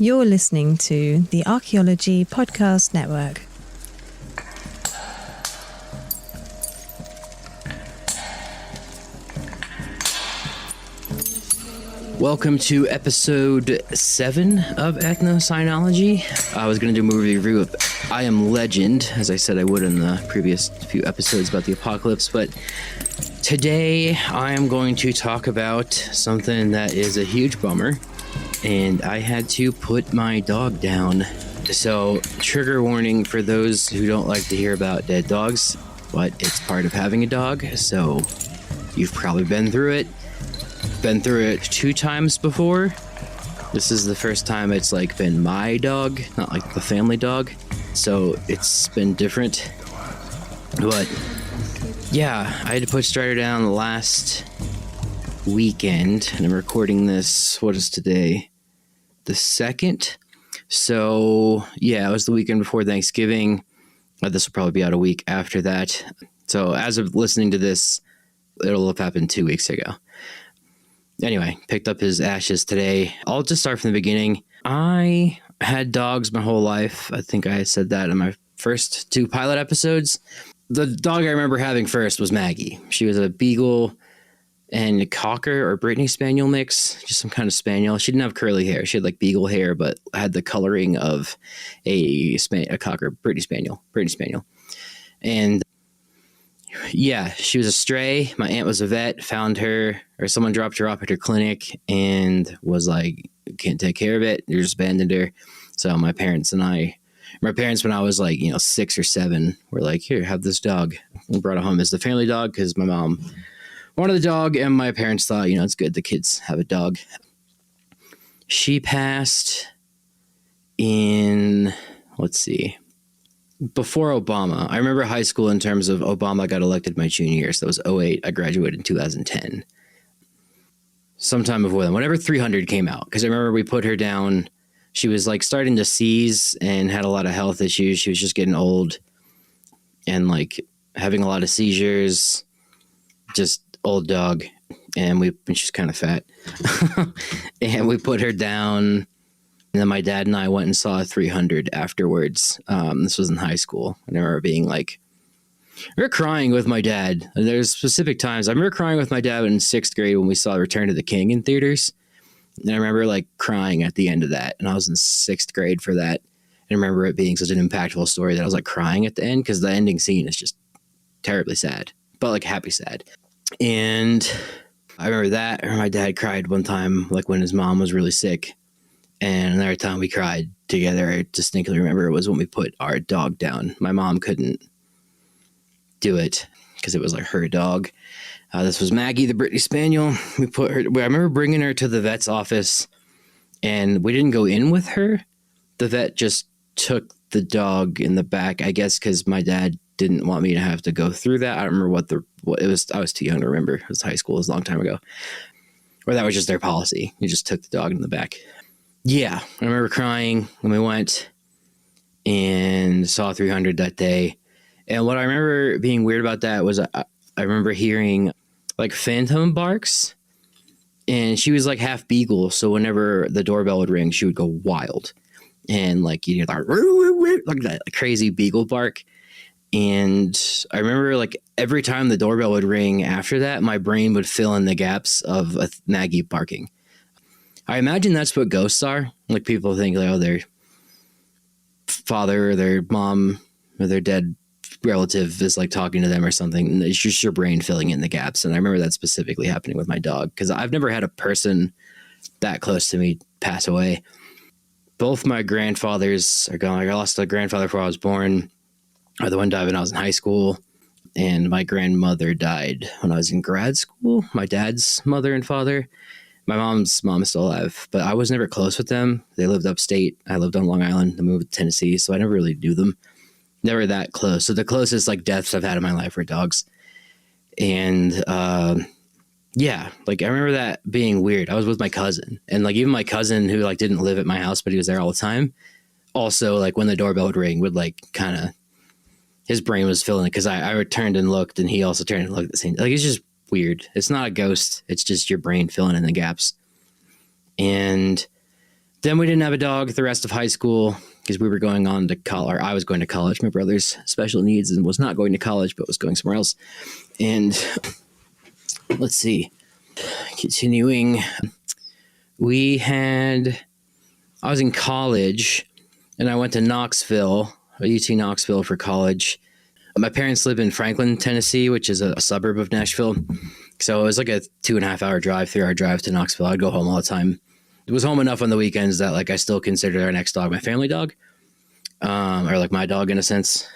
You're listening to the Archaeology Podcast Network. Welcome to episode 7 of Ethno. I was going to do a movie review of I Am Legend, as I said I would in the previous few episodes about the apocalypse, but today I am going to talk about something that is a huge bummer, and I had to put my dog down. So, trigger warning for those who don't like to hear about dead dogs, but it's part of having a dog, so you've probably been through it. Been through it 2 times before. This is the first time it's like been my dog, not like the family dog, so it's been different. But yeah, I had to put Strider down last weekend, and I'm recording this, what is today, the 2nd? So yeah, it was the weekend before Thanksgiving. This will probably be out a week after that, so as of listening to this, it'll have happened 2 weeks ago. Anyway, picked up his ashes today. I'll just start from the beginning. I had dogs my whole life. I think I said that in my first 2 pilot episodes. The dog I remember having first was Maggie. She was a beagle and a cocker or Brittany spaniel mix, just some kind of spaniel. She didn't have curly hair. She had like beagle hair, but had the coloring of a cocker, Brittany spaniel. And yeah, she was a stray. My aunt was a vet, found her, or someone dropped her off at her clinic and was like, can't take care of it. You just abandoned her. So my parents, when I was like, 6 or 7, were like, here, have this dog. We brought it home as the family dog because my mom wanted the dog, and my parents thought, it's good the kids have a dog. She passed in, before Obama. I remember high school in terms of Obama got elected my junior year, so that was 2008. I graduated in 2010. Sometime before then, whenever 300 came out, because I remember we put her down. She was like starting to seize and had a lot of health issues. She was just getting old and like having a lot of seizures, just old dog. And she's kind of fat. And we put her down. And then my dad and I went and saw 300 afterwards. This was in high school. I remember being like, we were crying with my dad. There's specific times. I remember crying with my dad in 6th grade when we saw Return of the King in theaters. And I remember like crying at the end of that. And I was in 6th grade for that. And I remember it being such an impactful story that I was like crying at the end because the ending scene is just terribly sad, but like happy sad. And I remember that. I remember my dad cried one time, like when his mom was really sick. And another time we cried together, I distinctly remember it was when we put our dog down. My mom couldn't do it because it was like her dog. This was Maggie, the Brittany spaniel. I remember bringing her to the vet's office, and we didn't go in with her. The vet just took the dog in the back, I guess, because my dad didn't want me to have to go through that. I don't remember what it was. I was too young to remember. It was high school. It was a long time ago. Or that was just their policy. You just took the dog in the back. Yeah, I remember crying when we went and saw 300 that day. And what I remember being weird about that was I remember hearing like phantom barks, and she was like half beagle. So whenever the doorbell would ring, she would go wild. And like you'd hear that crazy beagle bark. And I remember like every time the doorbell would ring after that, my brain would fill in the gaps of Maggie barking. I imagine that's what ghosts are. Like people think like, oh, their father or their mom or their dead relative is like talking to them or something. It's just your brain filling in the gaps. And I remember that specifically happening with my dog because I've never had a person that close to me pass away. Both my grandfathers are gone. I lost a grandfather before I was born. The one died when I was in high school. And my grandmother died when I was in grad school. My dad's mother and father. My mom's mom is still alive, but I was never close with them. They lived upstate. I lived on Long Island. I moved to Tennessee, so I never really knew them. Never that close. So the closest like deaths I've had in my life were dogs. And yeah, like I remember that being weird. I was with my cousin, and like even my cousin who like didn't live at my house, but he was there all the time. Also, like when the doorbell would ring, would like kind of his brain was filling it because I turned and looked, and he also turned and looked at the same. Like it's just weird. It's not a ghost. It's just your brain filling in the gaps. And Then we didn't have a dog the rest of high school because we were going on to college. Or I was going to college. My brother's special needs and was not going to college, but was going somewhere else. And let's see. Continuing, I was in college and I went to Knoxville, UT Knoxville for college. My parents live in Franklin, Tennessee, which is a suburb of Nashville. So it was like a 2.5 hour drive, 3 hour drive to Knoxville. I'd go home all the time. It was home enough on the weekends that like I still consider our next dog my family dog, or like my dog in a sense.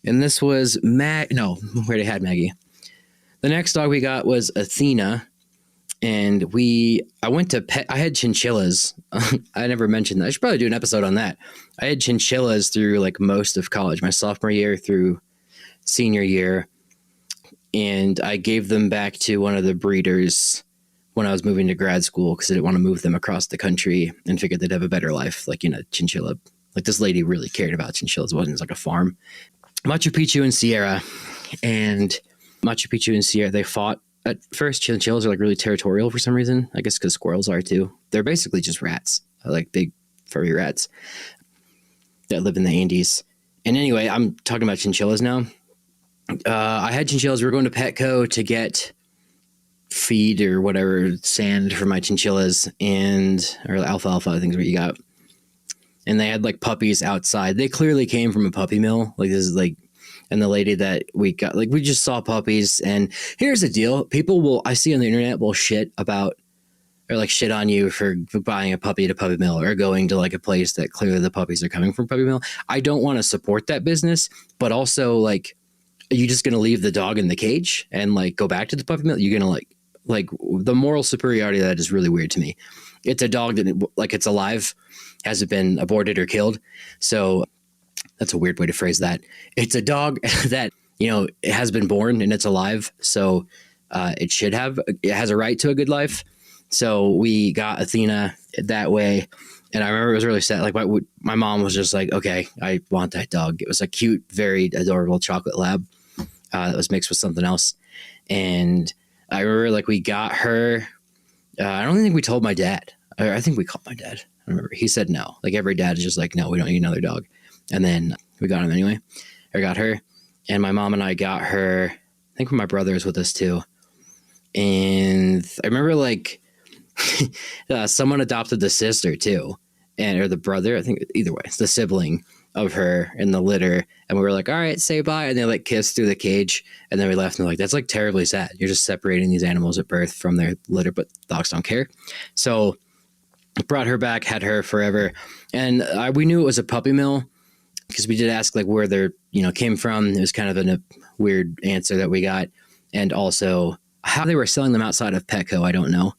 And this was we already had Maggie. The next dog we got was Athena, and I had chinchillas. I never mentioned that. I should probably do an episode on that. I had chinchillas through like most of college, my sophomore year through senior year. And I gave them back to one of the breeders when I was moving to grad school because I didn't want to move them across the country and figured they'd have a better life. Like, chinchilla, like this lady really cared about chinchillas. It wasn't like a farm. Machu Picchu and Sierra. And Machu Picchu and Sierra, they fought at first. Chinchillas are like really territorial for some reason. I guess because squirrels are too. They're basically just rats, like big furry rats that live in the Andes. And anyway, I'm talking about chinchillas now. I had chinchillas. We were going to Petco to get feed or whatever, sand for my chinchillas or alfalfa, I think is what you got. And they had like puppies outside. They clearly came from a puppy mill. Like this is like, and the lady that we got, like we just saw puppies. And here's the deal. I see on the internet will shit about or like shit on you for buying a puppy at a puppy mill or going to like a place that clearly the puppies are coming from puppy mill. I don't want to support that business, but also like, are you just going to leave the dog in the cage and like go back to the puppy mill? You're going to like the moral superiority of that is really weird to me. It's a dog that like it's alive, hasn't been aborted or killed. So that's a weird way to phrase that. It's a dog that, it has been born and it's alive. So it has a right to a good life. So we got Athena that way. And I remember it was really sad. Like my mom was just like, okay, I want that dog. It was a cute, very adorable chocolate lab that was mixed with something else. And I remember like we got her. I don't think we told my dad. I think we called my dad. I remember he said no. Like every dad is just like, no, we don't need another dog. And then we got him anyway. I got her. And my mom and I got her. I think my brother was with us too. And I remember like someone adopted the sister too. Or the brother, I think either way, it's the sibling of her in the litter. And we were like, all right, say bye. And they like kissed through the cage. And then we left and they're like, that's like terribly sad. You're just separating these animals at birth from their litter, but dogs don't care. So brought her back, had her forever. And we knew it was a puppy mill because we did ask like where they're, came from. It was kind of a weird answer that we got. And also how they were selling them outside of Petco, I don't know.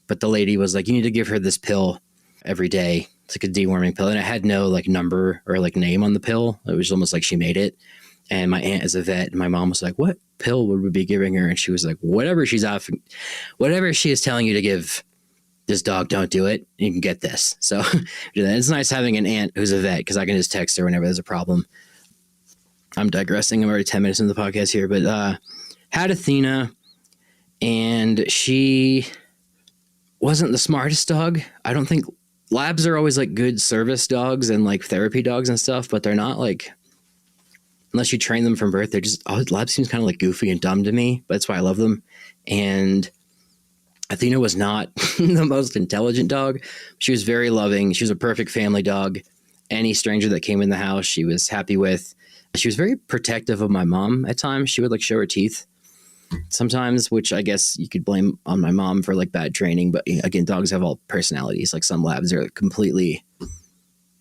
But the lady was like, you need to give her this pill every day. It's like a deworming pill. And it had no like number or like name on the pill. It was almost like she made it. And my aunt is a vet. And my mom was like, what pill would we be giving her? And she was like, whatever she is telling you to give this dog, don't do it. You can get this. So it's nice having an aunt who's a vet because I can just text her whenever there's a problem. I'm digressing. I'm already 10 minutes into the podcast here, but had Athena and she wasn't the smartest dog. I don't think labs are always like good service dogs and like therapy dogs and stuff, but they're not like, unless you train them from birth, they're just, lab seems kind of like goofy and dumb to me, but that's why I love them. And Athena was not the most intelligent dog. She was very loving. She was a perfect family dog. Any stranger that came in the house, she was happy with. She was very protective of my mom at times. She would like show her teeth sometimes, which I guess you could blame on my mom for like bad training. But again, dogs have all personalities. Like some labs are completely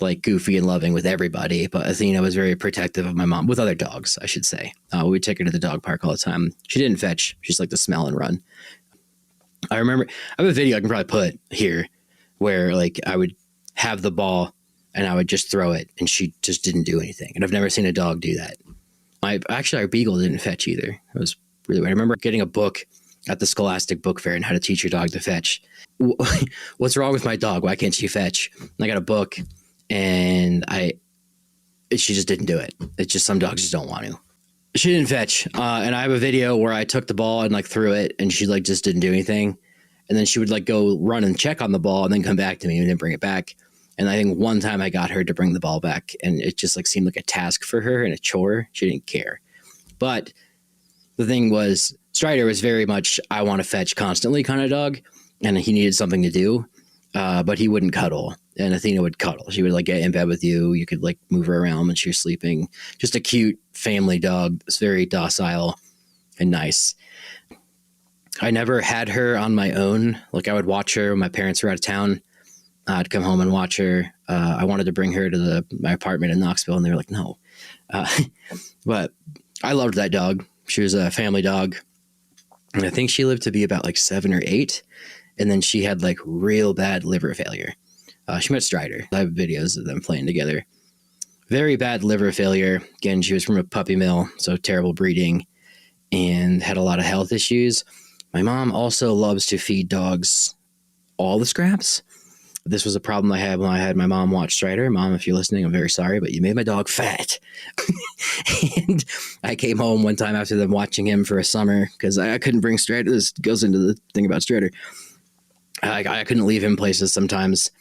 like goofy and loving with everybody. But Athena was very protective of my mom with other dogs, I should say. We'd take her to the dog park all the time. She didn't fetch. She just liked to smell and run. I remember I have a video I can probably put here where like I would have the ball and I would just throw it and she just didn't do anything. And I've never seen a dog do that. Our beagle didn't fetch either. It was really weird. I remember getting a book at the Scholastic Book Fair on how to teach your dog to fetch. What's wrong with my dog? Why can't she fetch? And I got a book and she just didn't do it. It's just some dogs just don't want to. She didn't fetch. And I have a video where I took the ball and like threw it and she like just didn't do anything. And then she would like go run and check on the ball and then come back to me and then bring it back. And I think one time I got her to bring the ball back, and it just like seemed like a task for her and a chore. She didn't care. But the thing was, Strider was very much, I want to fetch constantly kind of dog, and he needed something to do, but he wouldn't cuddle. And Athena would cuddle. She would like get in bed with you. You could like move her around when she was sleeping. Just a cute family dog. It's very docile and nice. I never had her on my own. Like I would watch her when my parents were out of town. I'd come home and watch her. I wanted to bring her to my apartment in Knoxville, and they were like, no. But I loved that dog. She was a family dog. And I think she lived to be about like 7 or 8. And then she had like real bad liver failure. She met Strider. I have videos of them playing together. Very bad liver failure. Again, she was from a puppy mill, so terrible breeding, and had a lot of health issues. My mom also loves to feed dogs all the scraps. This was a problem I had when I had my mom watch Strider. Mom, if you're listening, I'm very sorry, but you made my dog fat. And I came home one time after them watching him for a summer because I couldn't bring Strider. This goes into the thing about Strider. I couldn't leave him places sometimes,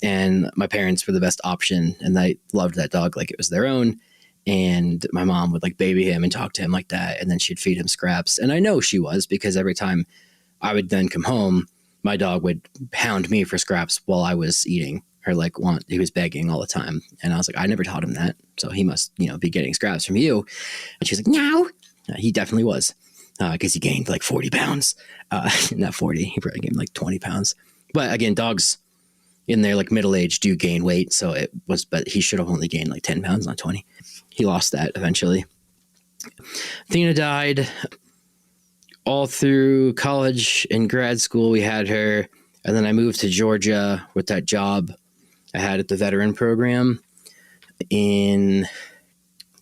and my parents were the best option, and they loved that dog like it was their own. And my mom would like baby him and talk to him like that, and then she'd feed him scraps. And I know she was, because every time I would then come home, my dog would hound me for scraps while I was eating, or like he was begging all the time. And I was like, I never taught him that, so he must, be getting scraps from you. And she's like, no. He definitely was, because he gained like 40 pounds. Not 40, he probably gained like 20 pounds. But again, dogs in their like middle age do gain weight. So but he should have only gained like 10 pounds, not 20. He lost that eventually. Athena died. All through college and grad school, we had her. And then I moved to Georgia with that job I had at the veteran program in,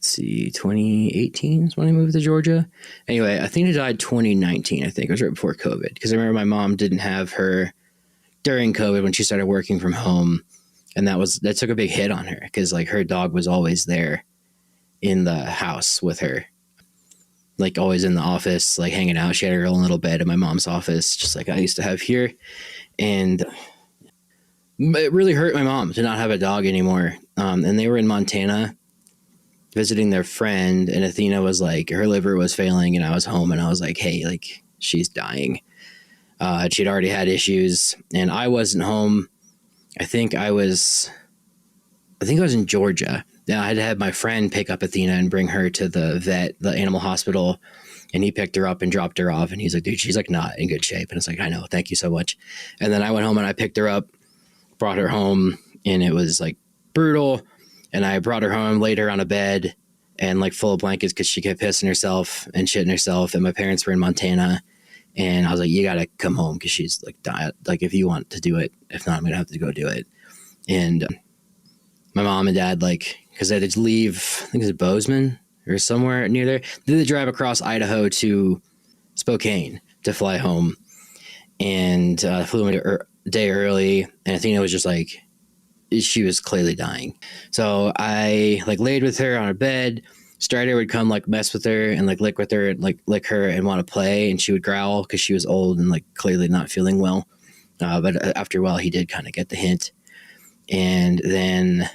2018 is when I moved to Georgia. Anyway, Athena died 2019, I think. It was right before COVID. Because I remember my mom didn't have her during COVID when she started working from home. And that took a big hit on her, because like her dog was always there in the house with her. Like always in the office, like hanging out. She had her own little bed in my mom's office, just like I used to have here. And it really hurt my mom to not have a dog anymore. And they were in Montana visiting their friend, and Athena was like, her liver was failing, and I was home, and I was like, hey, like she's dying. She'd already had issues, and I wasn't home. I think I was in Georgia. Now I had to have my friend pick up Athena and bring her to the vet, the animal hospital. And he picked her up and dropped her off. And he's like, dude, she's like not in good shape. And it's like, I know, thank you so much. And then I went home and I picked her up, brought her home, and it was like brutal. And I brought her home, laid her on a bed and like full of blankets, because she kept pissing herself and shitting herself. And my parents were in Montana. And I was like, you got to come home, because she's like, died. Like if you want to do it, if not, I'm going to have to go do it. And my mom and dad, like, because they had to leave, I think it was Bozeman or somewhere near there. They had to drive across Idaho to Spokane to fly home. And flew in a day early. And Athena was just like, she was clearly dying. So I like laid with her on her bed. Strider would come like mess with her and like lick with her and like lick her and want to play. And she would growl because she was old and like clearly not feeling well. But after a while, he did kind of get the hint. And then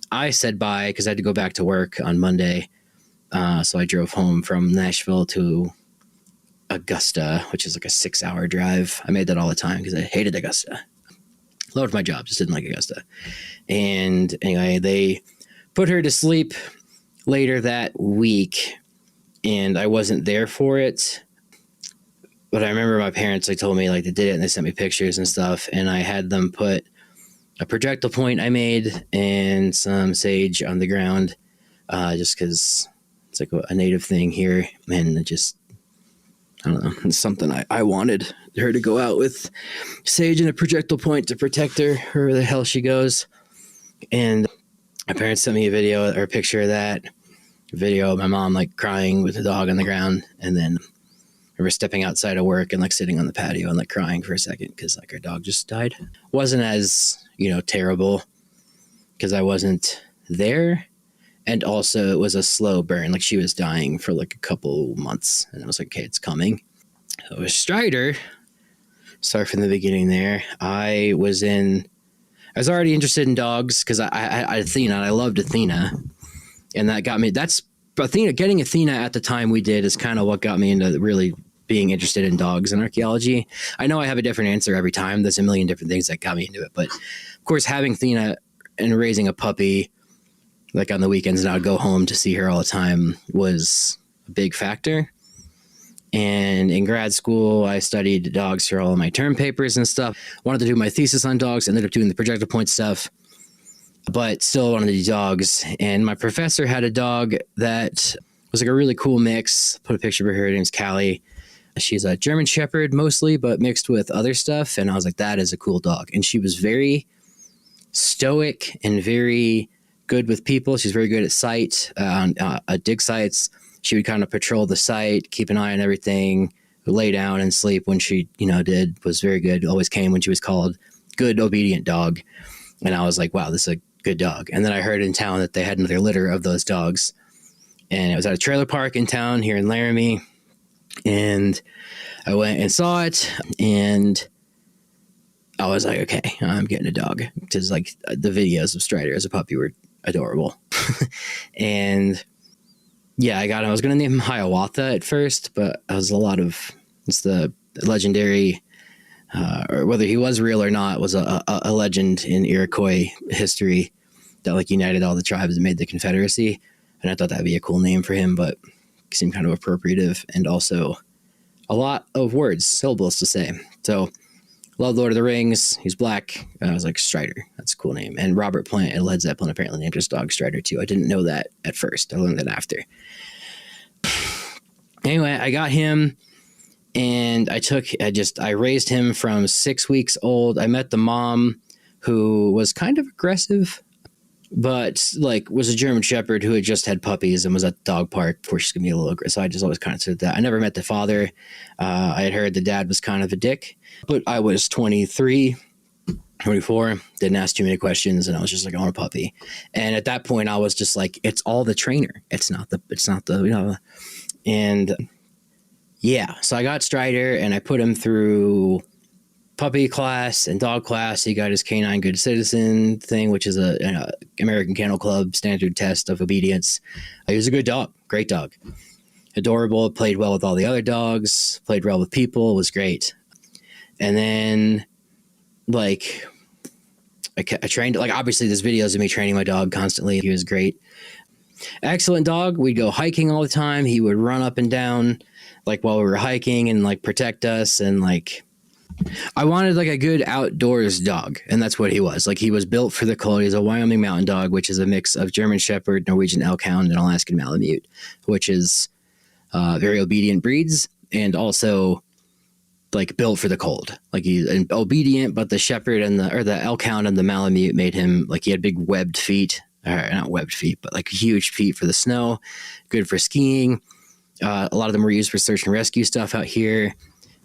I said bye because I had to go back to work on Monday. So I drove home from Nashville to Augusta, which is like a 6-hour drive. I made that all the time because I hated Augusta. Loved my job, just didn't like Augusta. And anyway, they put her to sleep later that week, and I wasn't there for it. But I remember my parents like told me like they did it, and they sent me pictures and stuff, and I had them put a projectile point I made and some sage on the ground, just because it's like a native thing here, and it just, I don't know, it's something I wanted her to go out with sage and a projectile point to protect her wherever the hell she goes. And my parents sent me a video or a picture of that video of my mom like crying with the dog on the ground. And then I was stepping outside of work and like sitting on the patio and like crying for a second because like our dog just died. Wasn't as, terrible because I wasn't there. And also it was a slow burn. Like she was dying for like a couple months, and I was like, okay, it's coming. So Strider, Start from the beginning there. I was already interested in dogs because I loved Athena, and that got me. That's Athena. Getting Athena at the time we did is kind of what got me into really being interested in dogs and archaeology. I know I have a different answer every time. There's a million different things that got me into it, but of course, having Athena and raising a puppy, like on the weekends, and I would go home to see her all the time, was a big factor. And in grad school, I studied dogs for all of my term papers and stuff. Wanted to do my thesis on dogs, ended up doing the projectile point stuff, but still wanted to do dogs. And my professor had a dog that was like a really cool mix. Put a picture of her. Her name's Callie. She's a German Shepherd mostly, but mixed with other stuff. And I was like, that is a cool dog. And she was very stoic and very good with people. She's very good at sight, on dig sites. She would kind of patrol the site, keep an eye on everything, lay down and sleep when she, was very good. Always came when she was called. Good, obedient dog. And I was like, wow, this is a good dog. And then I heard in town that they had another litter of those dogs. And it was at a trailer park in town here in Laramie. And I went and saw it. And I was like, okay, I'm getting a dog. Because like the videos of Strider as a puppy were adorable. And yeah, I got him. I was going to name him Hiawatha at first, but it's the legendary, or whether he was real or not, was a legend in Iroquois history that like united all the tribes and made the Confederacy. And I thought that'd be a cool name for him, but it seemed kind of appropriative and also a lot of words, syllables to say. So love Lord of the Rings. He's black. I was like, Strider. That's a cool name. And Robert Plant and Led Zeppelin apparently named his dog Strider too. I didn't know that at first. I learned that after. Anyway, I got him and I raised him from 6 weeks old. I met the mom who was kind of aggressive, but like was a German Shepherd who had just had puppies and was at the dog park before she's going to be a little aggressive. So I just always kind of said that. I never met the father. I had heard the dad was kind of a dick, but I was 23, 24, didn't ask too many questions. And I was just like, I want a puppy. And at that point I was just like, it's all the trainer. It's not the, and yeah, so I got Strider and I put him through puppy class and dog class. He got his canine good citizen thing, which is an American Kennel Club standard test of obedience. He was a good dog, great dog, adorable, played well with all the other dogs, played well with people, was great. And then like I trained, like obviously there's videos of me training my dog constantly. He was great. Excellent dog. We'd go hiking all the time. He would run up and down like while we were hiking and like protect us. And like, I wanted like a good outdoors dog. And that's what he was. Like he was built for the cold. He's a Wyoming mountain dog, which is a mix of German Shepherd, Norwegian Elkhound, and Alaskan Malamute, which is very obedient breeds and also like built for the cold. Like he's obedient, but the Shepherd and the Elkhound and the Malamute made him like he had big webbed feet. Not webbed feet, but like huge feet for the snow, good for skiing. A lot of them were used for search and rescue stuff out here.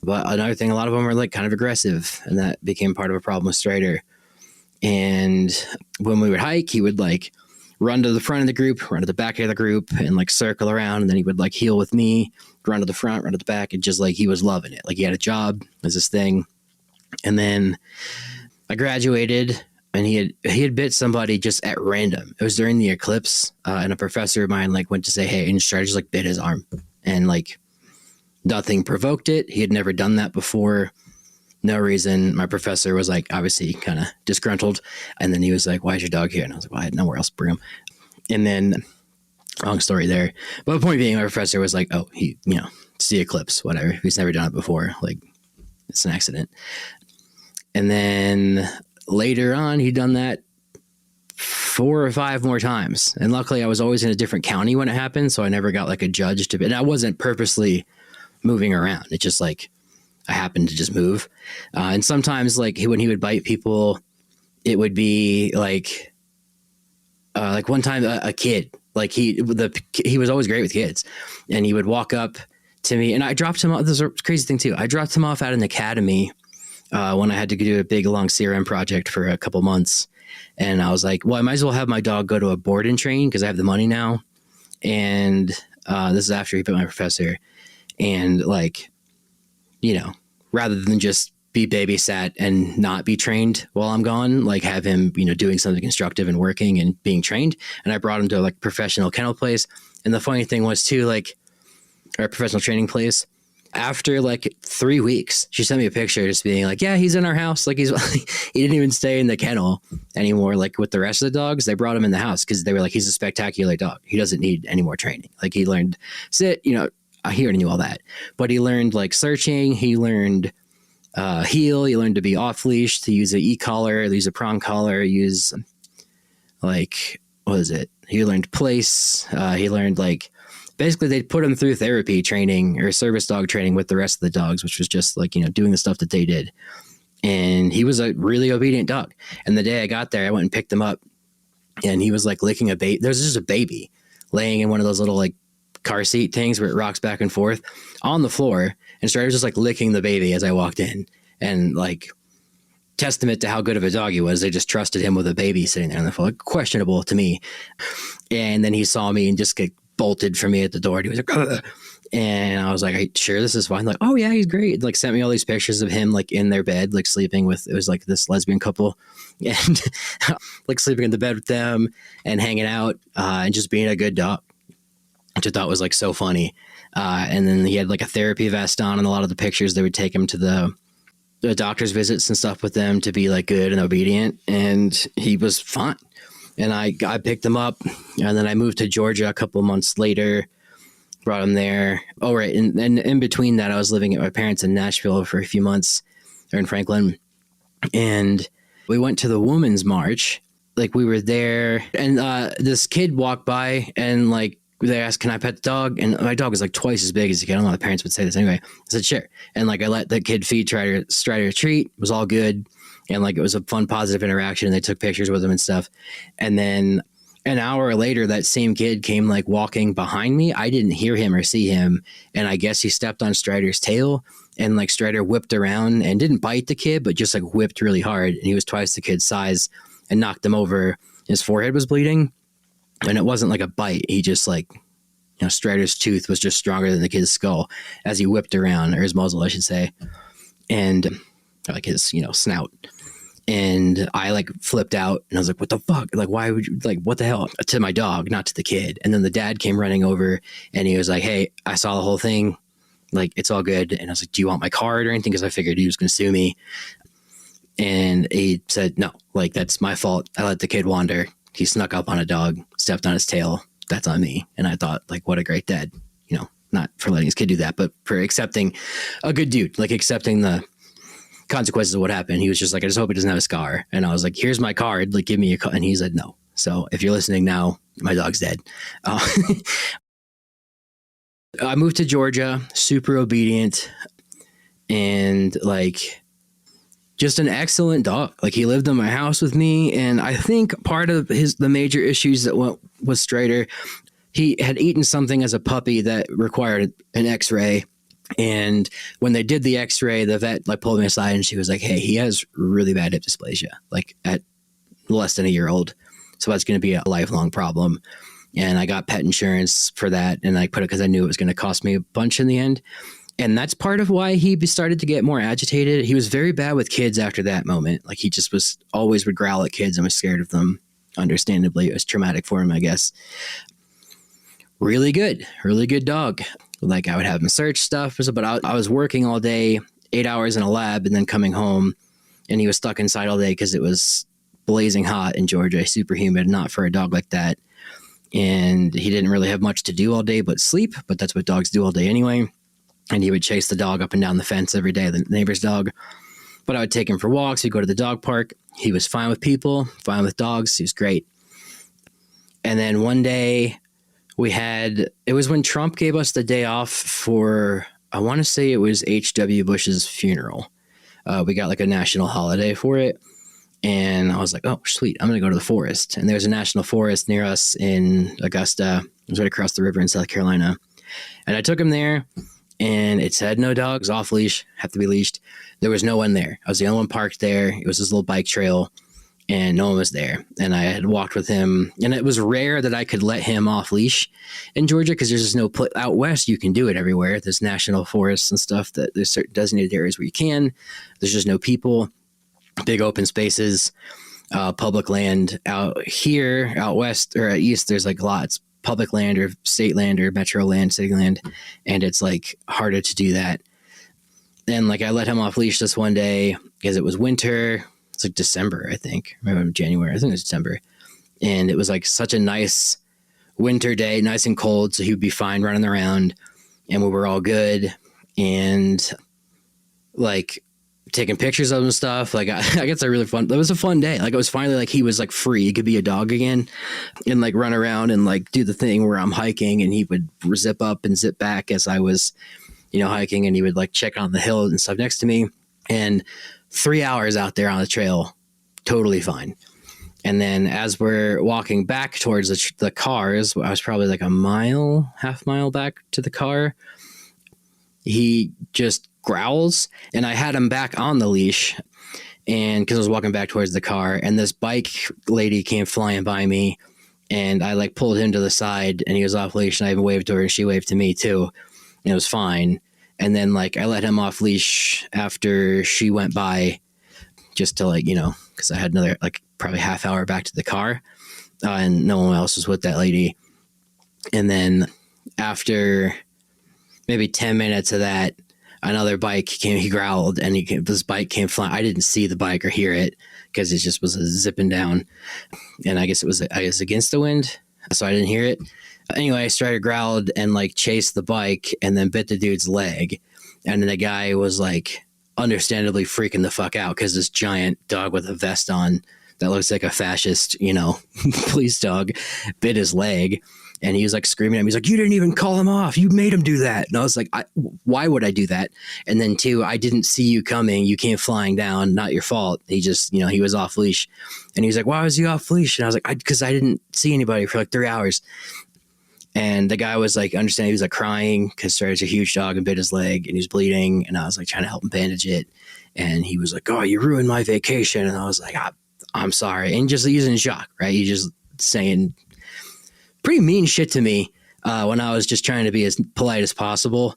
But another thing, a lot of them were like kind of aggressive, and that became part of a problem with Strider. And when we would hike, he would like run to the front of the group, run to the back of the group, and like circle around. And then he would like heel with me, run to the front, run to the back, and just like he was loving it. Like he had a job as this thing. And then I graduated. And he had bit somebody just at random. It was during the eclipse, and a professor of mine like went to say, hey, and Strider just like bit his arm, and like nothing provoked it. He had never done that before. No reason. My professor was like obviously kind of disgruntled, and then he was like, why is your dog here? And I was like, well, I had nowhere else to bring him. And then long story there, but the point being, my professor was like, oh, it's the eclipse, whatever. He's never done it before. Like it's an accident. And then later on, he'd done that 4 or 5 more times. And luckily, I was always in a different county when it happened, so I never got like a judge to. And I wasn't purposely moving around. It just like I happened to just move. And sometimes, like when he would bite people, it would be like one time a kid. Like he was always great with kids, and he would walk up to me, and I dropped him off. This is a crazy thing too. I dropped him off at an academy. When I had to do a big long CRM project for a couple months. And I was like, well, I might as well have my dog go to a board and train because I have the money now. And this is after he bit my professor. And like, rather than just be babysat and not be trained while I'm gone, like have him, doing something constructive and working and being trained. And I brought him to like professional kennel place. And the funny thing was too, like our professional training place, after like 3 weeks, she sent me a picture just being like, yeah, he's in our house. Like he didn't even stay in the kennel anymore. Like with the rest of the dogs, they brought him in the house because they were like, he's a spectacular dog. He doesn't need any more training. Like he learned sit, he already knew all that, but he learned like searching. He learned heel. He learned to be off leash, to use an e-collar, use a prong collar, use like, what is it? He learned place. He learned like, basically they put him through therapy training or service dog training with the rest of the dogs, which was just like, doing the stuff that they did. And he was a really obedient dog. And the day I got there, I went and picked him up and he was like licking a baby. There's just a baby laying in one of those little like car seat things where it rocks back and forth on the floor. And Strider was just like licking the baby as I walked in, and like testament to how good of a dog he was. They just trusted him with a baby sitting there on the floor. Questionable to me. And then he saw me and just bolted for me at the door. And he was like, ugh. And I was like, are you sure this is fine? Like, oh yeah, he's great. Like sent me all these pictures of him like in their bed, like sleeping with, it was like this lesbian couple and like sleeping in the bed with them and hanging out and just being a good dog, which I thought was like so funny. And then he had like a therapy vest on, and a lot of the pictures, they would take him to the doctor's visits and stuff with them to be like good and obedient. And he was fine. And I picked him up, and then I moved to Georgia a couple of months later, brought him there. Oh, right. And in between that, I was living at my parents in Nashville for a few months, or in Franklin. And we went to the Women's March. Like we were there, and this kid walked by and like, they asked, can I pet the dog? And my dog was like twice as big as the kid. I don't know why the parents would say this anyway. I said, sure. And like I let the kid feed Strider a treat. It was all good. And like it was a fun, positive interaction. And they took pictures with him and stuff. And then an hour later, that same kid came like walking behind me. I didn't hear him or see him. And I guess he stepped on Strider's tail, and like Strider whipped around and didn't bite the kid, but just like whipped really hard. And he was twice the kid's size and knocked him over. His forehead was bleeding. And it wasn't like a bite. He just like, Strider's tooth was just stronger than the kid's skull as he whipped around, or his muzzle, I should say. And like his, snout. And I like flipped out, and I was like, what the fuck? Like, why would you, like, what the hell? To my dog, not to the kid. And then the dad came running over, and he was like, hey, I saw the whole thing. Like, it's all good. And I was like, do you want my card or anything? Because I figured he was going to sue me. And he said, no, like, that's my fault. I let the kid wander. He snuck up on a dog, stepped on his tail. That's on me. And I thought, like, what a great dad, not for letting his kid do that, but for accepting, a good dude, like accepting the consequences of what happened. He was just like, I just hope he doesn't have a scar. And I was like, here's my card, like, give me a card. And he said, no. So if you're listening now, my dog's dead. I moved to Georgia, super obedient, and like, just an excellent dog. Like, he lived in my house with me. And I think part of the major issues that went with Strider, he had eaten something as a puppy that required an x-ray. And when they did the x-ray, the vet like pulled me aside, and she was like, hey, he has really bad hip dysplasia, like at less than a year old. So that's going to be a lifelong problem. And I got pet insurance for that. And I put it because I knew it was going to cost me a bunch in the end. And that's part of why he started to get more agitated. He was very bad with kids after that moment. Like, he just was always would growl at kids and was scared of them. Understandably, it was traumatic for him, I guess. Really good dog. Like, I would have him search stuff, but I was working all day, 8 hours in a lab, and then coming home, and he was stuck inside all day because it was blazing hot in Georgia, super humid, not for a dog like that. And he didn't really have much to do all day but sleep, but that's what dogs do all day anyway. And he would chase the dog up and down the fence every day, the neighbor's dog. But I would take him for walks. We'd go to the dog park. He was fine with people, fine with dogs. He was great. And then one day it was when Trump gave us the day off for, I want to say it was H.W. Bush's funeral. We got like a national holiday for it. And I was like, oh, sweet, I'm going to go to the forest. And there's a national forest near us in Augusta. It was right across the river in South Carolina. And I took him there, and it said no dogs, off leash, have to be leashed. There was no one there. I was the only one parked there. It was this little bike trail. and no one was there. And I had walked with him, and it was rare that I could let him off leash in Georgia because there's just no out west. You can do it everywhere. There's national forests and stuff that there's certain designated areas where you can. There's just no people, big open spaces, public land. Out here, out west or out east, there's like lots public land or state land or metro land, city land, and it's like harder to do that. And like I let him off leash this one day because it was winter. It's like December, I think. Maybe January. I think it was December. And it was like such a nice winter day, nice and cold. So he would be fine running around, and we were all good. And like taking pictures of him and stuff. Like I guess it was a fun day. Like it was finally like he was like free. He could be a dog again and like run around and like do the thing where I'm hiking, and he would zip up and zip back as I was, hiking, and he would like check on the hill and stuff next to me. And 3 hours out there on the trail, totally fine. And then as we're walking back towards the cars, I was probably like half mile back to the car. He just growls, and I had him back on the leash, and because I was walking back towards the car, and this bike lady came flying by me, and I like pulled him to the side, and he was off leash, and I even waved to her, and she waved to me too, and it was fine. And then like I let him off leash after she went by, just to like, because I had another like probably half hour back to the car, and no one else was with that lady. And then after maybe 10 minutes of that, another bike came, he growled, and this bike came flying. I didn't see the bike or hear it because it just was zipping down. And I guess it was against the wind, so I didn't hear it. Anyway, Strider growled and like chased the bike and then bit the dude's leg. And then the guy was like understandably freaking the fuck out because this giant dog with a vest on that looks like a fascist, police dog bit his leg. And he was like screaming at me. He's like, "You didn't even call him off. You made him do that." And I was like, why would I do that? And then two, I didn't see you coming. You came flying down. Not your fault. He just, he was off leash. And he was like, "Why was he off leash?" And I was like, because I didn't see anybody for like 3 hours. And the guy was like, understanding, he was like crying because Strider's a huge dog and bit his leg and he was bleeding. And I was like trying to help him bandage it. And he was like, "Oh, you ruined my vacation." And I was like, I'm sorry. And just he's in shock, right? He's just saying pretty mean shit to me when I was just trying to be as polite as possible.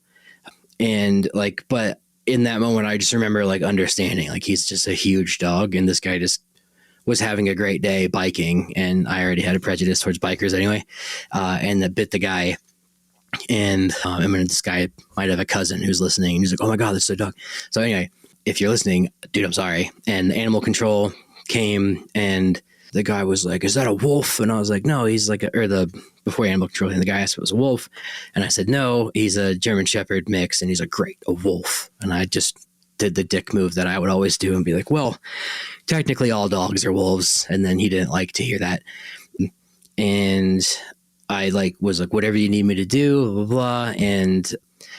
And like, but in that moment, I just remember like understanding, like he's just a huge dog and this guy just was having a great day biking, and I already had a prejudice towards bikers anyway, and that bit the guy. And this guy might have a cousin who's listening, and he's like, "Oh my God, this is a dog." So anyway, if you're listening, dude, I'm sorry. And animal control came, and the guy was like, "Is that a wolf?" And I was like, "No, he's like before animal control, and the guy asked if it was a wolf, and I said, "No, he's a German Shepherd mix." And he's like, "Great, a wolf." And I just did the dick move that I would always do and be like, "Well, technically all dogs are wolves." And then he didn't like to hear that. And I like was like, "Whatever you need me to do, blah, blah, blah." And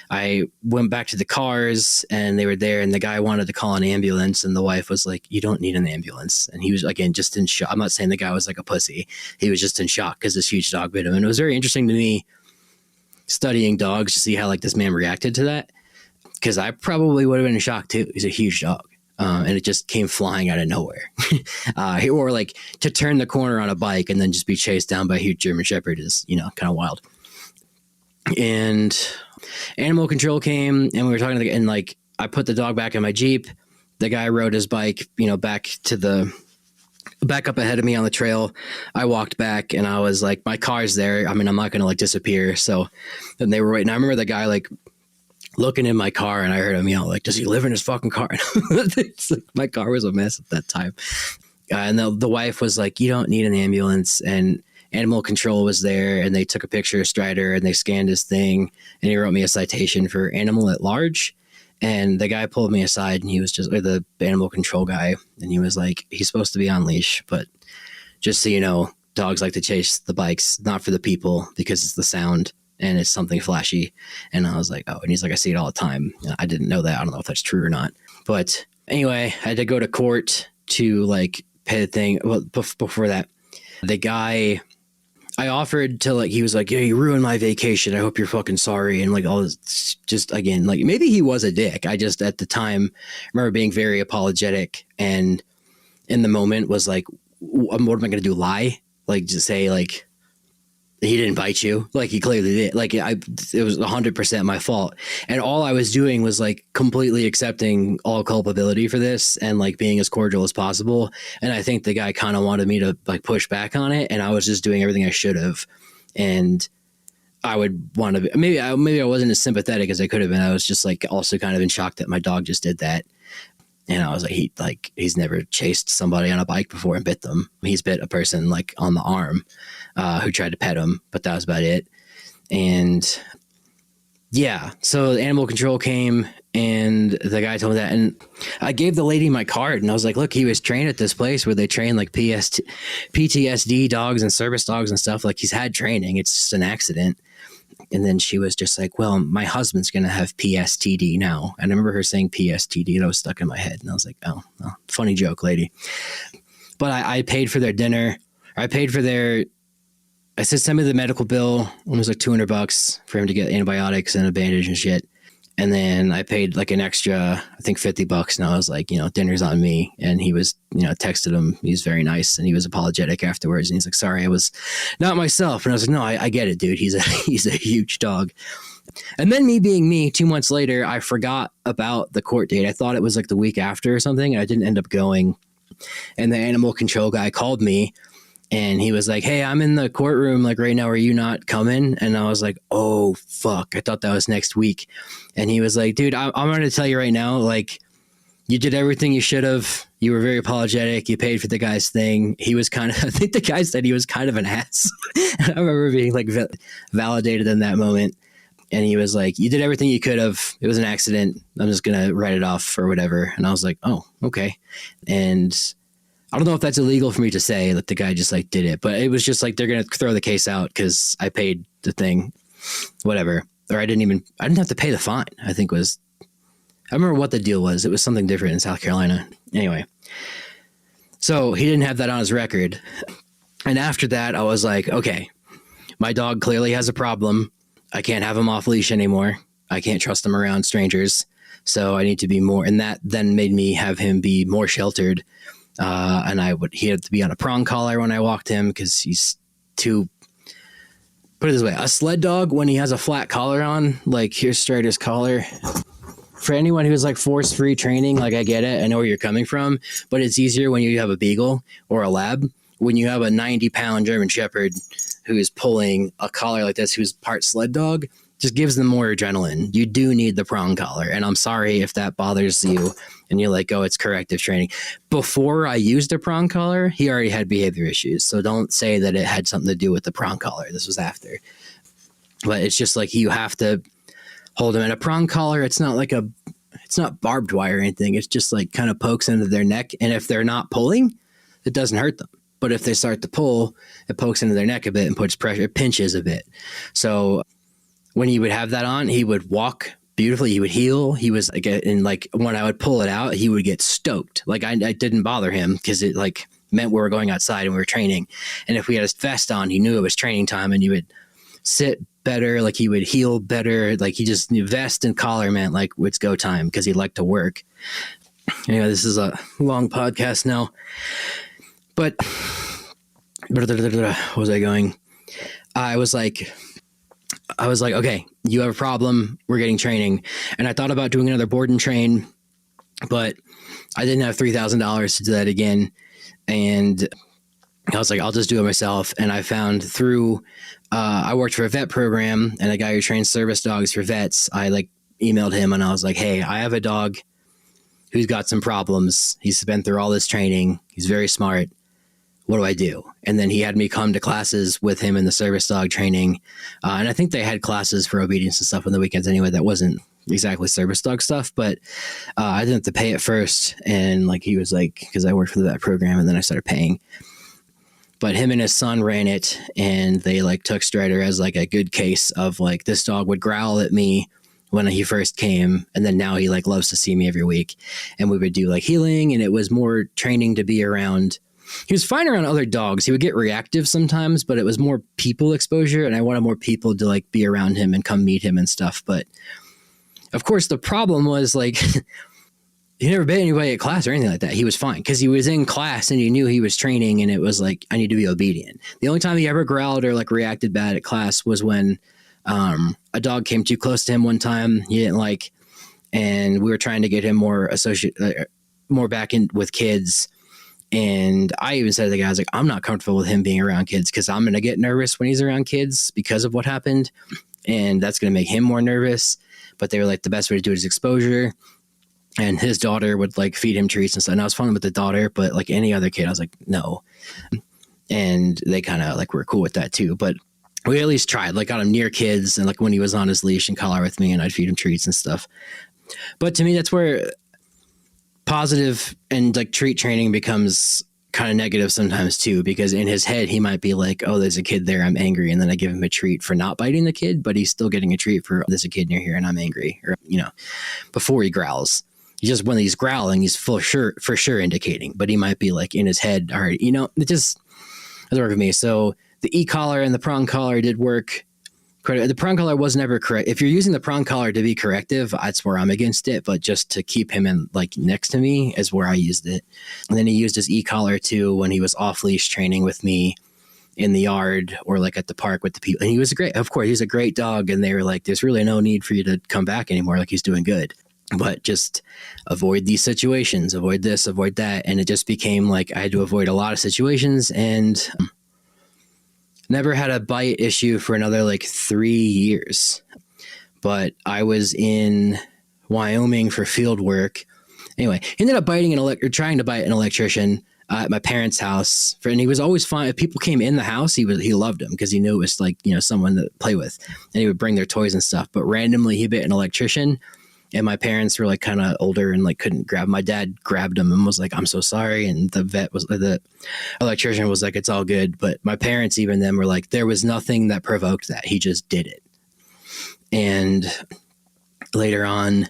I went back to the cars and they were there, and the guy wanted to call an ambulance, and the wife was like, "You don't need an ambulance." And he was, again, just in shock. I'm not saying the guy was like a pussy. He was just in shock because this huge dog bit him. And it was very interesting to me studying dogs to see how like this man reacted to that, because I probably would have been in shock too. He's a huge dog. And it just came flying out of nowhere. Or like to turn the corner on a bike and then just be chased down by a huge German Shepherd is, kind of wild. And animal control came, and we were talking and like I put the dog back in my Jeep. The guy rode his bike, back up ahead of me on the trail. I walked back and I was like, my car's there. I mean, I'm not going to like disappear. So then they were waiting. I remember the guy like looking in my car, and I heard him yell like, "Does he live in his fucking car?" It's like, my car was a mess at that time. And the wife was like, "You don't need an ambulance." And animal control was there, and they took a picture of Strider and they scanned his thing, and he wrote me a citation for animal at large. And the guy pulled me aside, and he was just, or the animal control guy, and he was like, "He's supposed to be on leash, but just so you know, dogs like to chase the bikes, not for the people, because it's the sound and it's something flashy." And I was like, "Oh," and he's like, "I see it all the time." And I didn't know that. I don't know if that's true or not. But anyway, I had to go to court to like pay the thing. Well, before that, the guy, I offered to like, he was like, "Yeah, you ruined my vacation. I hope you're fucking sorry." And like all this, just again, like maybe he was a dick. I just at the time remember being very apologetic and in the moment was like, what am I going to do? Lie? Like just say like, he didn't bite you. Like he clearly did. Like it was 100% my fault. And all I was doing was like completely accepting all culpability for this and like being as cordial as possible. And I think the guy kind of wanted me to like push back on it. And I was just doing everything I should have. And I would want to be, maybe I wasn't as sympathetic as I could have been. I was just like also kind of in shock that my dog just did that. And I was like, he's never chased somebody on a bike before and bit them. He's bit a person like on the arm who tried to pet him, but that was about it. And yeah, so the animal control came and the guy told me that. And I gave the lady my card and I was like, look, he was trained at this place where they train like PTSD dogs and service dogs and stuff. Like he's had training. It's just an accident. And then she was just like, well, my husband's going to have PSTD now. And I remember her saying PSTD and I was stuck in my head. And I was like, oh, funny joke, lady. But I paid for their dinner. I said, send me the medical bill. It was like $200 for him to get antibiotics and a bandage and shit. And then I paid like an extra, I think $50. And I was like, dinner's on me. And he was, texted him. He was very nice. And he was apologetic afterwards. And he's like, sorry, I was not myself. And I was like, no, I get it, dude. He's a huge dog. And then me being me, 2 months later, I forgot about the court date. I thought it was like the week after or something. And I didn't end up going. And the animal control guy called me. And he was like, hey, I'm in the courtroom like right now. Are you not coming? And I was like, oh, fuck. I thought that was next week. And he was like, dude, I'm going to tell you right now, like, you did everything you should have. You were very apologetic. You paid for the guy's thing. He was I think the guy said he was kind of an ass. I remember being like validated in that moment. And he was like, you did everything you could have. It was an accident. I'm just going to write it off or whatever. And I was like, oh, okay. And I don't know if that's illegal for me to say that the guy just like did it, but it was just like, they're going to throw the case out because I paid the thing, whatever. Or I didn't have to pay the fine. I remember what the deal was. It was something different in South Carolina. Anyway, so he didn't have that on his record. And after that, I was like, okay, my dog clearly has a problem. I can't have him off leash anymore. I can't trust him around strangers. So I need to be more. And that then made me have him be more sheltered. And he had to be on a prong collar when I walked him because he's too, put it this way, a sled dog, when he has a flat collar on, like here's Strider's collar. For anyone who's like force-free training, like I get it. I know where you're coming from, but it's easier when you have a beagle or a lab. When you have a 90-pound German Shepherd who is pulling a collar like this, who's part sled dog, just gives them more adrenaline. You do need the prong collar. And I'm sorry if that bothers you and you're like, oh, it's corrective training. Before I used a prong collar, he already had behavior issues. So don't say that it had something to do with the prong collar. This was after. But it's just like you have to hold them in a prong collar. It's not barbed wire or anything. It's just like kind of pokes into their neck. And if they're not pulling, it doesn't hurt them. But if they start to pull, it pokes into their neck a bit and puts pressure, it pinches a bit. So when he would have that on, he would walk beautifully. He would heel. He was like, and like when I would pull it out, he would get stoked. Like I didn't bother him because it like meant we were going outside and we were training. And if we had a vest on, he knew it was training time and he would sit better. Like he would heel better. Like he just vest and collar meant like it's go time because he liked to work. Anyway, this is a long podcast now. But what was I going? I was like, okay, you have a problem. We're getting training. And I thought about doing another board and train, but I didn't have $3,000 to do that again. And I was like, I'll just do it myself. And I found through, I worked for a vet program and a guy who trains service dogs for vets. I like emailed him and I was like, hey, I have a dog who's got some problems. He's been through all this training. He's very smart. What do I do? And then he had me come to classes with him in the service dog training. And I think they had classes for obedience and stuff on the weekends anyway. That wasn't exactly service dog stuff, but I didn't have to pay it first. And like, he was like, because I worked for that program and then I started paying. But him and his son ran it and they like took Strider as like a good case of like, this dog would growl at me when he first came. And then now he like loves to see me every week. And we would do like healing and it was more training to be around. He was fine around other dogs. He would get reactive sometimes, but it was more people exposure. And I wanted more people to like be around him and come meet him and stuff. But of course the problem was like, he never bit anybody at class or anything like that. He was fine because he was in class and he knew he was training, and it was like, I need to be obedient. The only time he ever growled or like reacted bad at class was when a dog came too close to him one time he didn't like, and we were trying to get him more back in with kids. And I even said to the guy, I was like, I'm not comfortable with him being around kids because I'm going to get nervous when he's around kids because of what happened. And that's going to make him more nervous. But they were like, the best way to do it is exposure. And his daughter would like feed him treats and stuff. And I was fine with the daughter, but like any other kid, I was like, no. And they kind of like were cool with that too. But we at least tried, like got him near kids. And like when he was on his leash and collar with me, and I'd feed him treats and stuff. But to me, that's where positive and like treat training becomes kind of negative sometimes too, because in his head he might be like, oh, there's a kid there, I'm angry, and then I give him a treat for not biting the kid, but he's still getting a treat for there's a kid near here and I'm angry, or before he growls. He just, when he's growling, he's for sure indicating, but he might be like in his head, all right, it just doesn't work with me. So the e-collar and the prong collar did work. The prong collar was never correct. If you're using the prong collar to be corrective, that's where I'm against it. But just to keep him in like next to me is where I used it. And then he used his e-collar too when he was off leash training with me in the yard or like at the park with the people. And he was of course, he's a great dog. And they were like, there's really no need for you to come back anymore. Like, he's doing good, but just avoid these situations, avoid this, avoid that. And it just became like I had to avoid a lot of situations, and never had a bite issue for another like 3 years. But I was in Wyoming for field work. Anyway, ended up trying to bite an electrician at my parents' house. And he was always fine. If people came in the house, he loved them because he knew it was like, someone to play with. And he would bring their toys and stuff. But randomly he bit an electrician. And my parents were like kind of older and like couldn't grab him. My dad grabbed him and was like, I'm so sorry. And the electrician was like, it's all good. But my parents, even then, were like, there was nothing that provoked that. He just did it. And later on,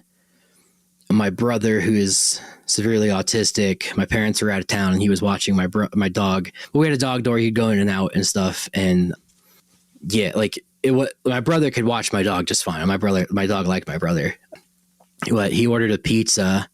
my brother, who is severely autistic, my parents were out of town and he was watching my dog. We had a dog door. He'd go in and out and stuff. And yeah, like my brother could watch my dog just fine. My dog liked my brother. But he ordered a pizza.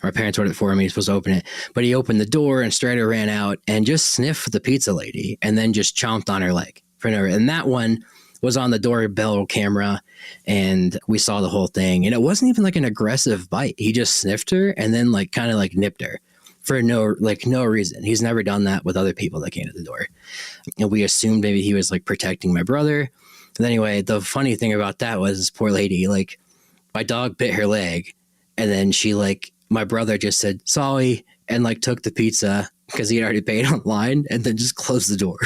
My parents ordered it for him. He was supposed to open it. But he opened the door and straight away ran out and just sniffed the pizza lady and then just chomped on her leg. And that one was on the doorbell camera, and we saw the whole thing. And it wasn't even like an aggressive bite. He just sniffed her and then like kind of like nipped her for no reason. He's never done that with other people that came to the door. And we assumed maybe he was like protecting my brother. But anyway, the funny thing about that was this poor lady, like, my dog bit her leg, and then my brother just said, sorry, and like took the pizza because he had already paid online, and then just closed the door.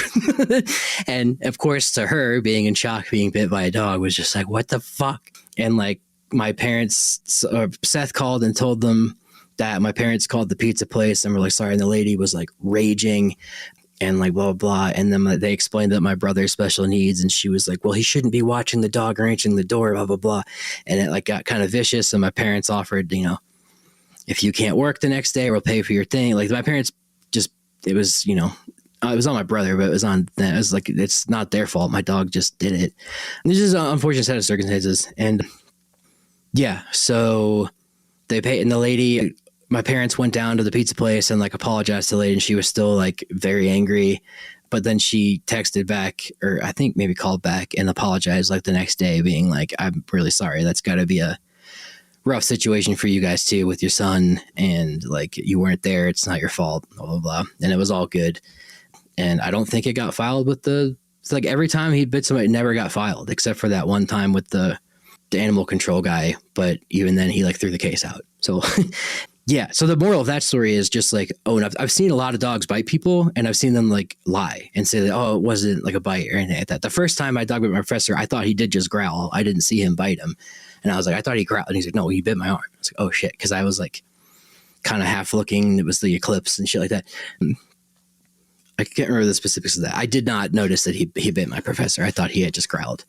And of course, to her, being in shock, being bit by a dog was just like, what the fuck? And like my parents, Seth called and told them that my parents called the pizza place and were like, sorry. And the lady was like raging and like blah, blah, blah. And then they explained that my brother's special needs. And she was like, well, he shouldn't be watching the dog or answering the door, blah, blah, blah. And it like got kind of vicious. And my parents offered, if you can't work the next day, we'll pay for your thing. Like my parents it was, it was on my brother, but it was on them. It was like, it's not their fault. My dog just did it. And this is an unfortunate set of circumstances. And yeah, so they paid, and the lady, my parents went down to the pizza place and like apologized to the lady, and she was still like very angry. But then she texted back, or I think maybe called back and apologized like the next day, being like, I'm really sorry. That's got to be a rough situation for you guys too with your son. And like, you weren't there. It's not your fault, blah, blah, blah. And it was all good. And I don't think it got filed with it's like every time he bit somebody, it never got filed except for that one time with the animal control guy. But even then he like threw the case out. So yeah. So the moral of that story is just like, I've seen a lot of dogs bite people, and I've seen them like lie and say that, oh, it wasn't like a bite or anything like that. The first time my dog bit my professor, I thought he did just growl. I didn't see him bite him. And I was like, I thought he growled. And he's like, no, he bit my arm. I was like, oh shit. Cause I was like kind of half looking. It was the eclipse and shit like that. I can't remember the specifics of that. I did not notice that he bit my professor. I thought he had just growled.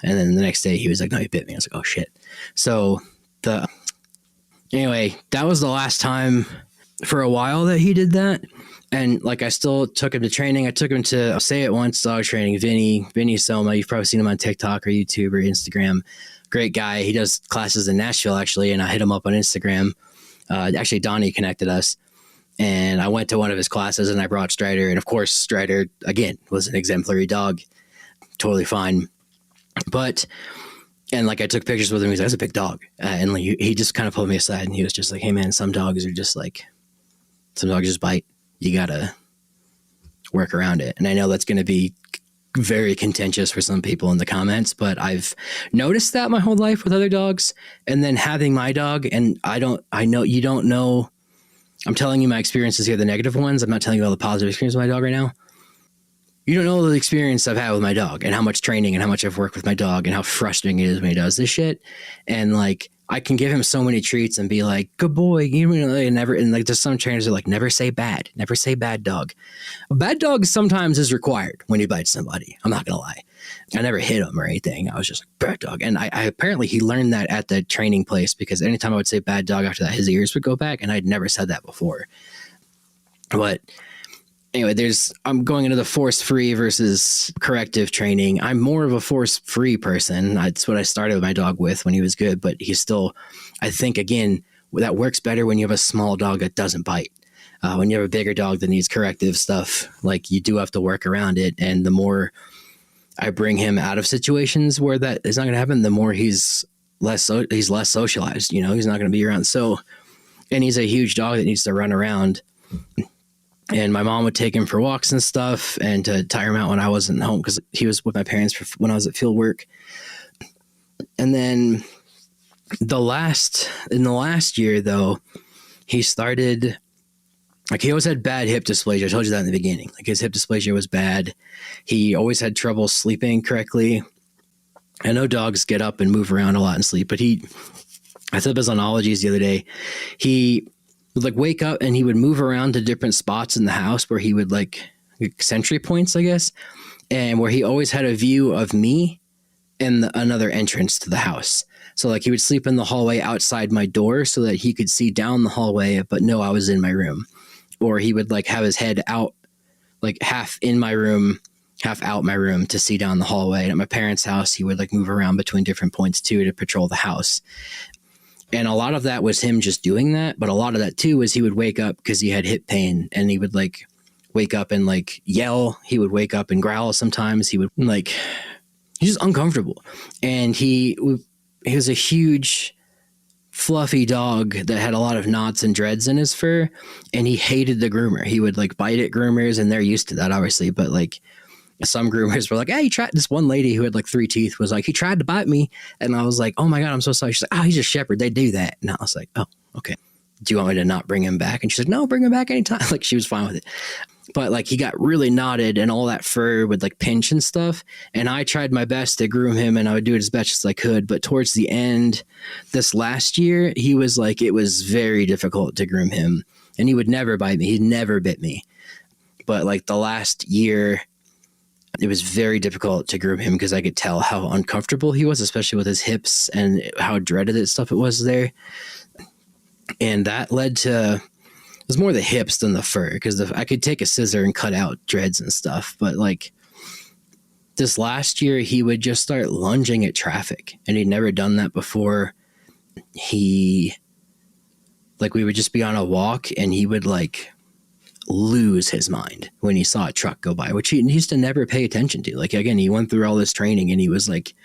And then the next day he was like, no, he bit me. I was like, oh shit. So anyway, that was the last time for a while that he did that. And like, I still took him to training. I took him to, I'll say it once, dog training, Vinny Soma. You've probably seen him on TikTok or YouTube or Instagram. Great guy. He does classes in Nashville actually. And I hit him up on Instagram Actually, Donnie connected us, and I went to one of his classes, and I brought Strider. And of course, Strider, again, was an exemplary dog. Totally fine. But, and like I took pictures with him. He's like, that's a big dog. And like, he just kind of pulled me aside, and he was just like, hey, man, some dogs just bite. You got to work around it. And I know that's going to be very contentious for some people in the comments, but I've noticed that my whole life with other dogs, and then having my dog. And I know you don't know, I'm telling you my experiences here, the negative ones. I'm not telling you all the positive experiences with my dog right now. You don't know the experience I've had with my dog and how much training and how much I've worked with my dog and how frustrating it is when he does this shit. And like, I can give him so many treats and be like, good boy, you know, and never, and like, there's some trainers are like, never say bad dog. A bad dog sometimes is required when you bite somebody. I'm not going to lie. I never hit him or anything. I was just like, bad dog. And I apparently he learned that at the training place, because anytime I would say bad dog after that, his ears would go back, and I'd never said that before. But anyway, I'm going into the force-free versus corrective training. I'm more of a force-free person. That's what I started with my dog with when he was good, but he's still, I think, again, that works better when you have a small dog that doesn't bite. When you have a bigger dog that needs corrective stuff, like, you do have to work around it. And the more I bring him out of situations where that is not going to happen, the more he's less socialized. You know, he's not going to be around. So, and he's a huge dog that needs to run around. And my mom would take him for walks and stuff, and to tire him out when I wasn't home, because he was with my parents when I was at field work. And then in the last year, though, he started, like, he always had bad hip dysplasia. I told you that in the beginning. Like, his hip dysplasia was bad. He always had trouble sleeping correctly. I know dogs get up and move around a lot and sleep, but I said this on Ologies the other day. He would like wake up and he would move around to different spots in the house where he would like sentry points, I guess, and where he always had a view of me and another entrance to the house. So like he would sleep in the hallway outside my door so that he could see down the hallway, but no, I was in my room. Or he would like have his head out, like half in my room, half out my room to see down the hallway. And at my parents' house, he would like move around between different points too to patrol the house. And a lot of that was him just doing that. But a lot of that too was he would wake up because he had hip pain, and he would like wake up and like yell. He would wake up and growl sometimes. He would like, he's just uncomfortable. And he was a huge fluffy dog that had a lot of knots and dreads in his fur, and he hated the groomer. He would like bite at groomers, and they're used to that obviously. But like some groomers were like, hey, he tried. This one lady who had like 3 teeth was like, he tried to bite me. And I was like, oh my God, I'm so sorry. She's like, oh, he's a shepherd. They do that. And I was like, oh, okay. Do you want me to not bring him back? And she's like, no, bring him back anytime. Like she was fine with it. But like he got really knotted, and all that fur would like pinch and stuff. And I tried my best to groom him, and I would do it as best as I could. But towards the end, this last year, he was like, it was very difficult to groom him, and he would never bite me. He never bit me. But like the last year, it was very difficult to groom him because I could tell how uncomfortable he was, especially with his hips, and how dreaded it stuff it was there. And that led to, it was more the hips than the fur, because I could take a scissor and cut out dreads and stuff. But like this last year, he would just start lunging at traffic, and he'd never done that before. We would just be on a walk, and he would like lose his mind when he saw a truck go by, which he used to never pay attention to. Like, again, he went through all this training, and he was like,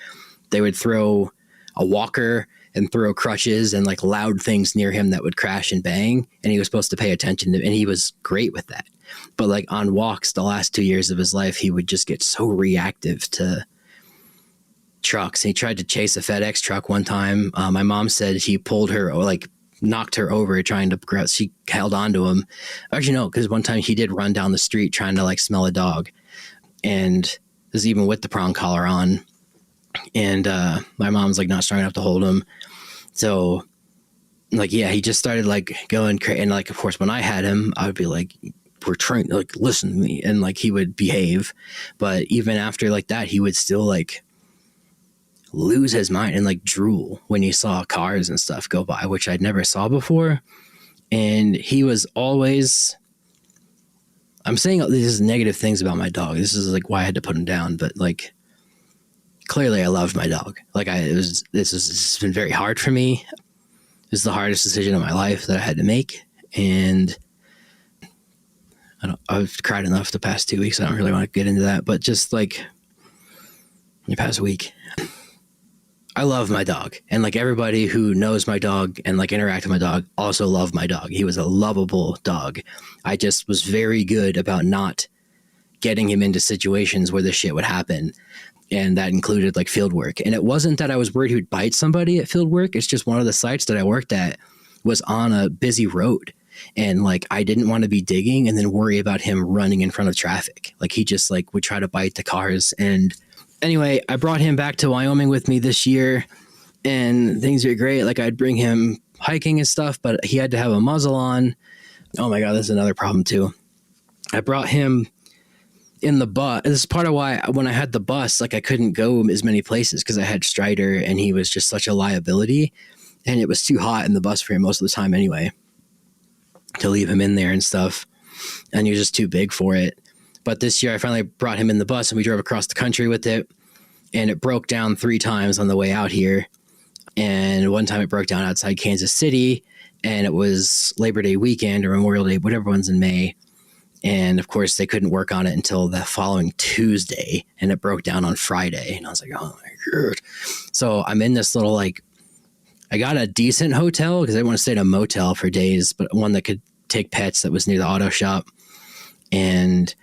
they would throw a walker and throw crutches and like loud things near him that would crash and bang, and he was supposed to pay attention to, and he was great with that. But like on walks the last 2 years of his life, he would just get so reactive to trucks. He tried to chase a FedEx truck one time. My mom said he pulled her, or like knocked her over trying to grab. She held on to him. Actually, no, because one time he did run down the street trying to like smell a dog, and this is even with the prong collar on. And my mom's like not strong enough to hold him. So like, yeah, he just started like going crazy. And like, of course, when I had him, I would be like, we're trying to like, listen to me. And like, he would behave. But even after like that, he would still like lose his mind and like drool when he saw cars and stuff go by, which I'd never saw before. And he was always, I'm saying these negative things about my dog. This is like why I had to put him down. But like, clearly I loved my dog. Like this has been very hard for me. is the hardest decision of my life that I had to make. And I've cried enough the past 2 weeks. I don't really want to get into that, but just like the past week, I love my dog. And like everybody who knows my dog and like interact with my dog also love my dog. He was a lovable dog. I just was very good about not getting him into situations where this shit would happen. And that included like field work. And it wasn't that I was worried he would bite somebody at field work. It's just one of the sites that I worked at was on a busy road. And like, I didn't want to be digging and then worry about him running in front of traffic. Like he just like would try to bite the cars. And anyway, I brought him back to Wyoming with me this year and things are great. Like I'd bring him hiking and stuff, but he had to have a muzzle on. Oh my God, this is another problem too. I brought him in the bus. This is part of why when I had the bus, like I couldn't go as many places because I had Strider and he was just such a liability and it was too hot in the bus for him most of the time anyway to leave him in there and stuff. And he was just too big for it. But this year I finally brought him in the bus and we drove across the country with it and it broke down 3 times on the way out here. And one time it broke down outside Kansas City and it was Labor Day weekend or Memorial Day, whatever one's in May. And of course they couldn't work on it until the following Tuesday and it broke down on Friday. And I was like, oh my God. So I'm in this little, like, I got a decent hotel because I didn't want to stay in a motel for days, but one that could take pets that was near the auto shop. And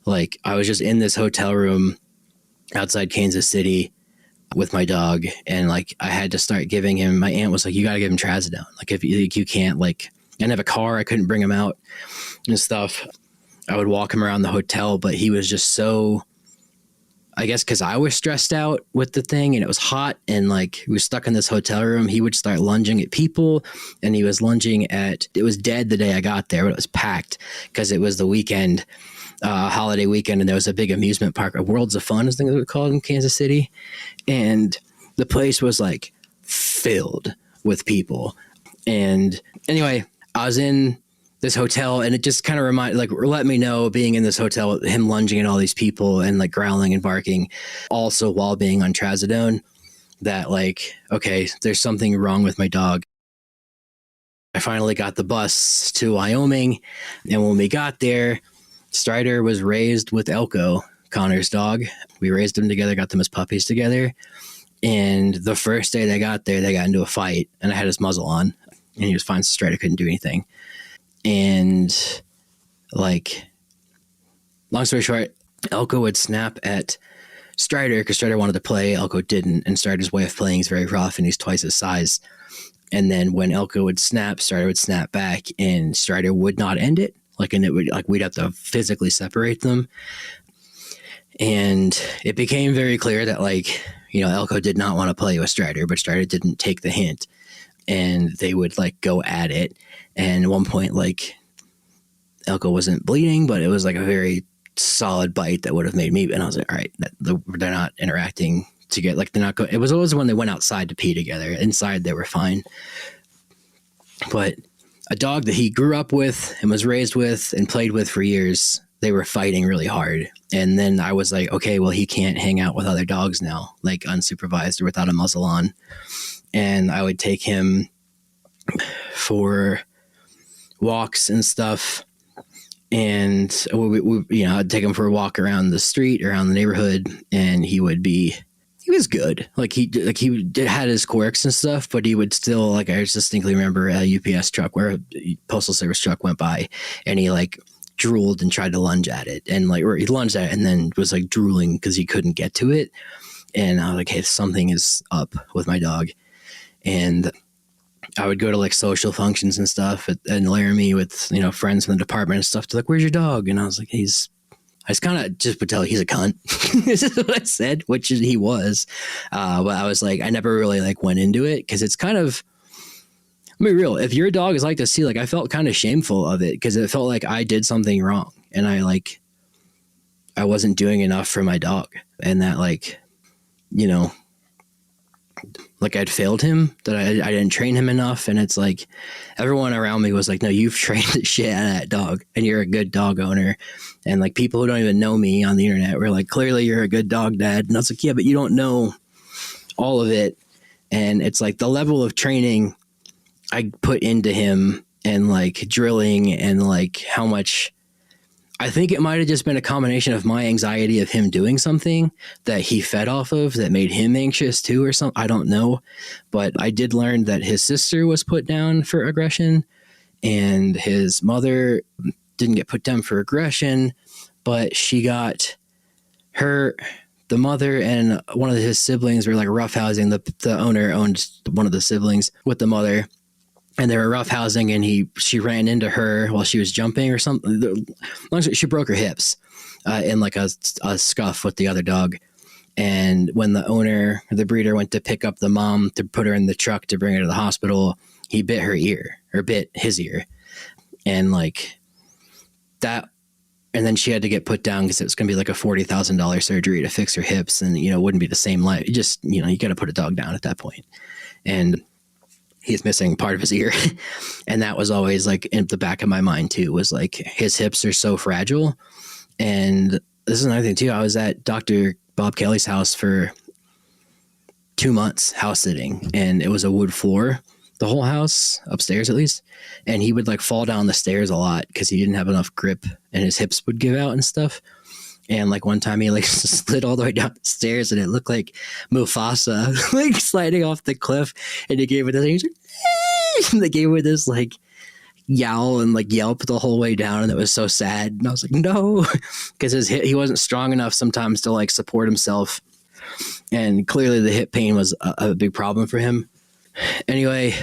like, I was just in this hotel room outside Kansas City with my dog. And like, I had to start giving him, my aunt was like, you got to give him trazodone. Like if you can't, like, I didn't have a car, I couldn't bring him out and stuff. I would walk him around the hotel, but he was just so, I guess because I was stressed out with the thing and it was hot and like we were stuck in this hotel room, he would start lunging at people and he was lunging at, it was dead the day I got there, but it was packed because it was the weekend, holiday weekend, and there was a big amusement park, a Worlds of Fun, I think it was called in Kansas City. And the place was like filled with people. And anyway, I was in this hotel and it just kind of let me know being in this hotel, him lunging at all these people and like growling and barking also while being on trazodone, that like, okay, there's something wrong with my dog. I finally got the bus to Wyoming. And when we got there, Strider was raised with Elko, Connor's dog. We raised them together, got them as puppies together. And the first day they got there, they got into a fight and I had his muzzle on and he was fine. So Strider couldn't do anything. And like, long story short, Elko would snap at Strider because Strider wanted to play. Elko didn't. And Strider's way of playing is very rough and he's twice his size. And then when Elko would snap, Strider would snap back and Strider would not end it. Like, and it would, like, we'd have to physically separate them. And it became very clear that, like, you know, Elko did not want to play with Strider, but Strider didn't take the hint. And they would like go at it. And at one point, like, Elko wasn't bleeding, but it was like a very solid bite that would have made me. And I was like, all right, they're not interacting to get, like, they're not going. It was always when they went outside to pee together. Inside, they were fine. But a dog that he grew up with and was raised with and played with for years, they were fighting really hard. And then I was like, okay, well, he can't hang out with other dogs now, like unsupervised or without a muzzle on. And I would take him for walks and stuff. And we you know, I'd take him for a walk around the street, around the neighborhood, and he was good. Like he had his quirks and stuff, but he would still, like, I distinctly remember a UPS truck where a postal service truck went by and he like drooled and tried to lunge at it, and like, or he lunged at it and then was like drooling because he couldn't get to it. And I was like, hey, something is up with my dog. And I would go to like social functions and stuff in Laramie with, you know, friends from the department and stuff. They're like, where's your dog? And I was like, I just kind of just would tell he's a cunt. This is what I said, which he was. But I was like, I never really like went into it because it's kind of, I mean, real, if your dog is like to see, like, I felt kind of shameful of it because it felt like I did something wrong and I wasn't doing enough for my dog, and that, like, you know, like I'd failed him, that I didn't train him enough. And it's like, everyone around me was like, no, you've trained the shit out of that dog and you're a good dog owner. And like, people who don't even know me on the internet were like, clearly you're a good dog dad. And I was like, yeah, but you don't know all of it. And it's like the level of training I put into him and like drilling and like how much. I think it might have just been a combination of my anxiety of him doing something that he fed off of that made him anxious too or something. I don't know. But I did learn that his sister was put down for aggression and his mother didn't get put down for aggression, but she got the mother and one of his siblings were like roughhousing. The owner owned one of the siblings with the mother. And they were roughhousing, and she ran into her while she was jumping or something. She broke her hips in like a scuff with the other dog. And when the breeder went to pick up the mom to put her in the truck to bring her to the hospital, he bit his ear. And like that, and then she had to get put down because it was going to be like a $40,000 surgery to fix her hips. And, it wouldn't be the same life. You got to put a dog down at that point. And he's missing part of his ear. And that was always like in the back of my mind too, was like his hips are so fragile. And this is another thing too. I was at Dr. Bob Kelly's house for 2 months house sitting, and it was a wood floor, the whole house upstairs at least. And he would like fall down the stairs a lot because he didn't have enough grip and his hips would give out and stuff. And like one time he like slid all the way down the stairs and it looked like Mufasa like sliding off the cliff, and he gave it this, and they gave it this like yowl and like yelp the whole way down, and it was so sad. And I was like, no, because he wasn't strong enough sometimes to like support himself, and clearly the hip pain was a big problem for him. Anyway,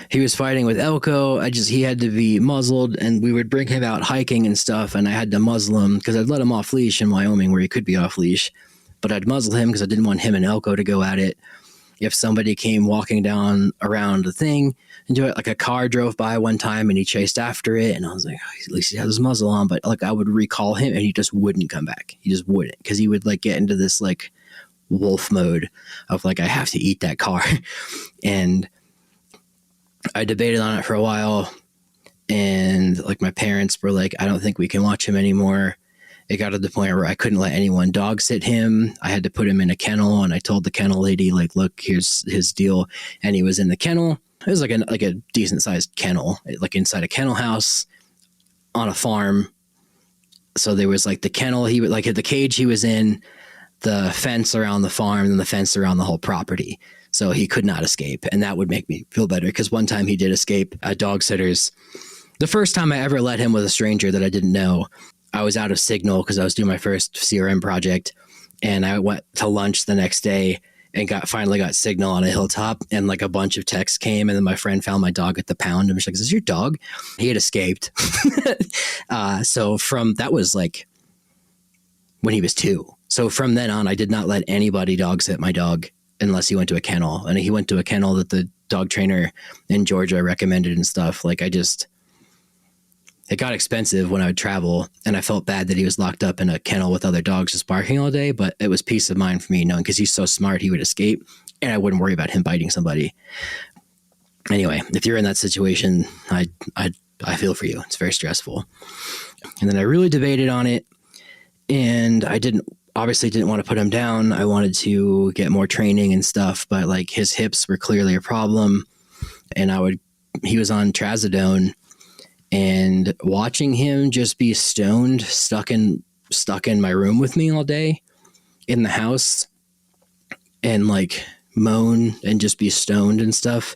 he was fighting with Elko. He had to be muzzled, and we would bring him out hiking and stuff, and I had to muzzle him because I'd let him off leash in Wyoming where he could be off leash, but I'd muzzle him because I didn't want him and Elko to go at it. If somebody came walking down around the thing and do it, like a car drove by one time and he chased after it, and I was like, oh, at least he has his muzzle on, but like I would recall him and he just wouldn't come back. He just wouldn't, because he would like get into this like wolf mode of like, I have to eat that car. And I debated on it for a while, and like my parents were like, I don't think we can watch him anymore. It got to the point where I couldn't let anyone dog sit him. I had to put him in a kennel, and I told the kennel lady, like, look, here's his deal. And he was in the kennel. It was like a decent sized kennel, like inside a kennel house on a farm. So there was like the kennel, he would like the cage he was in, the fence around the farm, and the fence around the whole property. So he could not escape. And that would make me feel better, because one time he did escape a dog sitter's. The first time I ever let him with a stranger that I didn't know, I was out of signal because I was doing my first CRM project, and I went to lunch the next day and finally got signal on a hilltop, and like a bunch of texts came, and then my friend found my dog at the pound and was like, is this your dog? He had escaped. So that was like when he was 2. So from then on, I did not let anybody dog sit my dog unless he went to a kennel. And he went to a kennel that the dog trainer in Georgia recommended and stuff. Like it got expensive when I would travel, and I felt bad that he was locked up in a kennel with other dogs just barking all day, but it was peace of mind for me knowing, because he's so smart, he would escape and I wouldn't worry about him biting somebody. Anyway, if you're in that situation, I feel for you. It's very stressful. And then I really debated on it, and I obviously didn't want to put him down. I wanted to get more training and stuff, but like his hips were clearly a problem, and he was on trazodone. And watching him just be stoned, stuck in my room with me all day in the house, and like moan and just be stoned and stuff,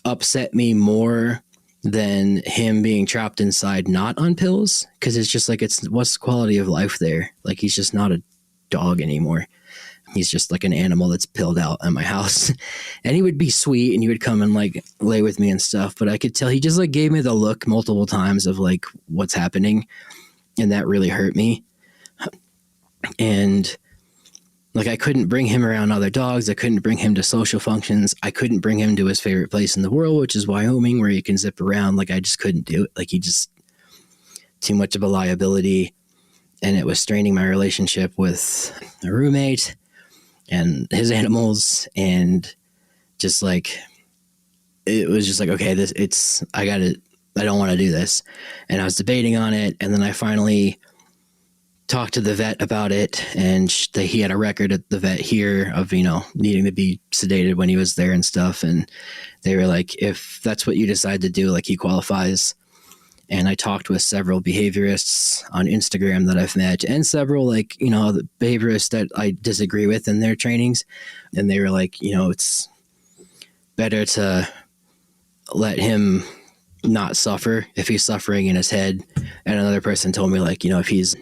upset me more than him being trapped inside not on pills. Because it's just like, what's the quality of life there? Like, he's just not a dog anymore. He's just like an animal that's pilled out at my house. And he would be sweet, and he would come and like lay with me and stuff. But I could tell he just like gave me the look multiple times of like, what's happening. And that really hurt me. And like, I couldn't bring him around other dogs. I couldn't bring him to social functions. I couldn't bring him to his favorite place in the world, which is Wyoming, where you can zip around. Like, I just couldn't do it. Like, he just too much of a liability. And it was straining my relationship with a roommate and his animals, and just like, it was just like, okay, I don't want to do this. And I was debating on it. And then I finally talked to the vet about it, and he had a record at the vet here of, needing to be sedated when he was there and stuff. And they were like, if that's what you decide to do, like, he qualifies. And I talked with several behaviorists on Instagram that I've met, and several, like, the behaviorists that I disagree with in their trainings. And they were like, it's better to let him not suffer if he's suffering in his head. And another person told me, like, if he's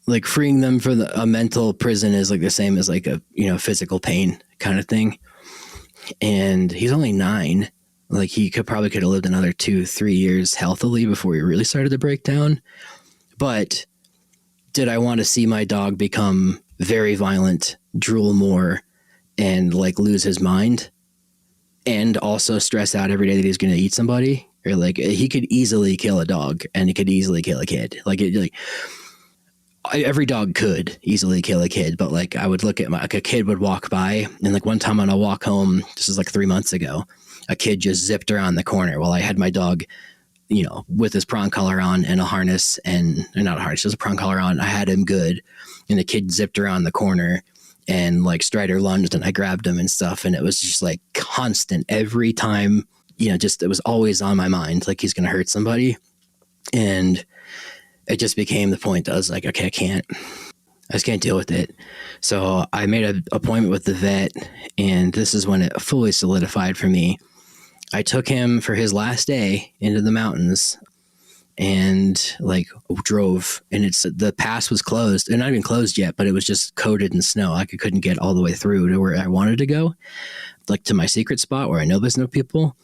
like, freeing them for a mental prison is like the same as like a, physical pain kind of thing. And he's only 9. Like, he could have lived another 2-3 years healthily before he really started to break down. But did I want to see my dog become very violent, drool more, and like lose his mind, and also stress out every day that he's going to eat somebody? Or like, he could easily kill a dog, and he could easily kill a kid. Every dog could easily kill a kid, but like, I would look at a kid would walk by, and like one time on a walk home, this is like 3 months ago, a kid just zipped around the corner while I had my dog, with his prong collar on and a harness, and not a harness, just a prong collar on. I had him good, and the kid zipped around the corner, and like Strider lunged, and I grabbed him and stuff. And it was just like constant every time, it was always on my mind, like, he's going to hurt somebody. And it just became the point that I was like, okay, I just can't deal with it. So I made an appointment with the vet, and this is when it fully solidified for me. I took him for his last day into the mountains, and like drove, and the pass was closed, and not even closed yet, but it was just coated in snow. Like, I couldn't get all the way through to where I wanted to go, like to my secret spot where I know there's no people.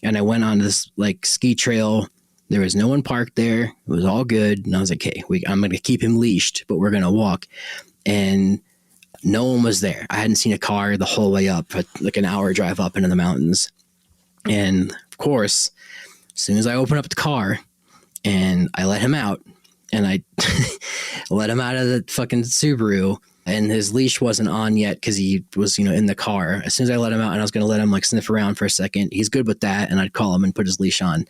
And I went on this like ski trail. There was no one parked there. It was all good. And I was like, okay, I'm going to keep him leashed, but we're going to walk. And no one was there. I hadn't seen a car the whole way up, like an hour drive up into the mountains. And of course, as soon as I open up the car and I let him out, and I let him out of the fucking Subaru, and his leash wasn't on yet because he was, in the car. As soon as I let him out and I was going to let him like sniff around for a second, he's good with that. And I'd call him and put his leash on.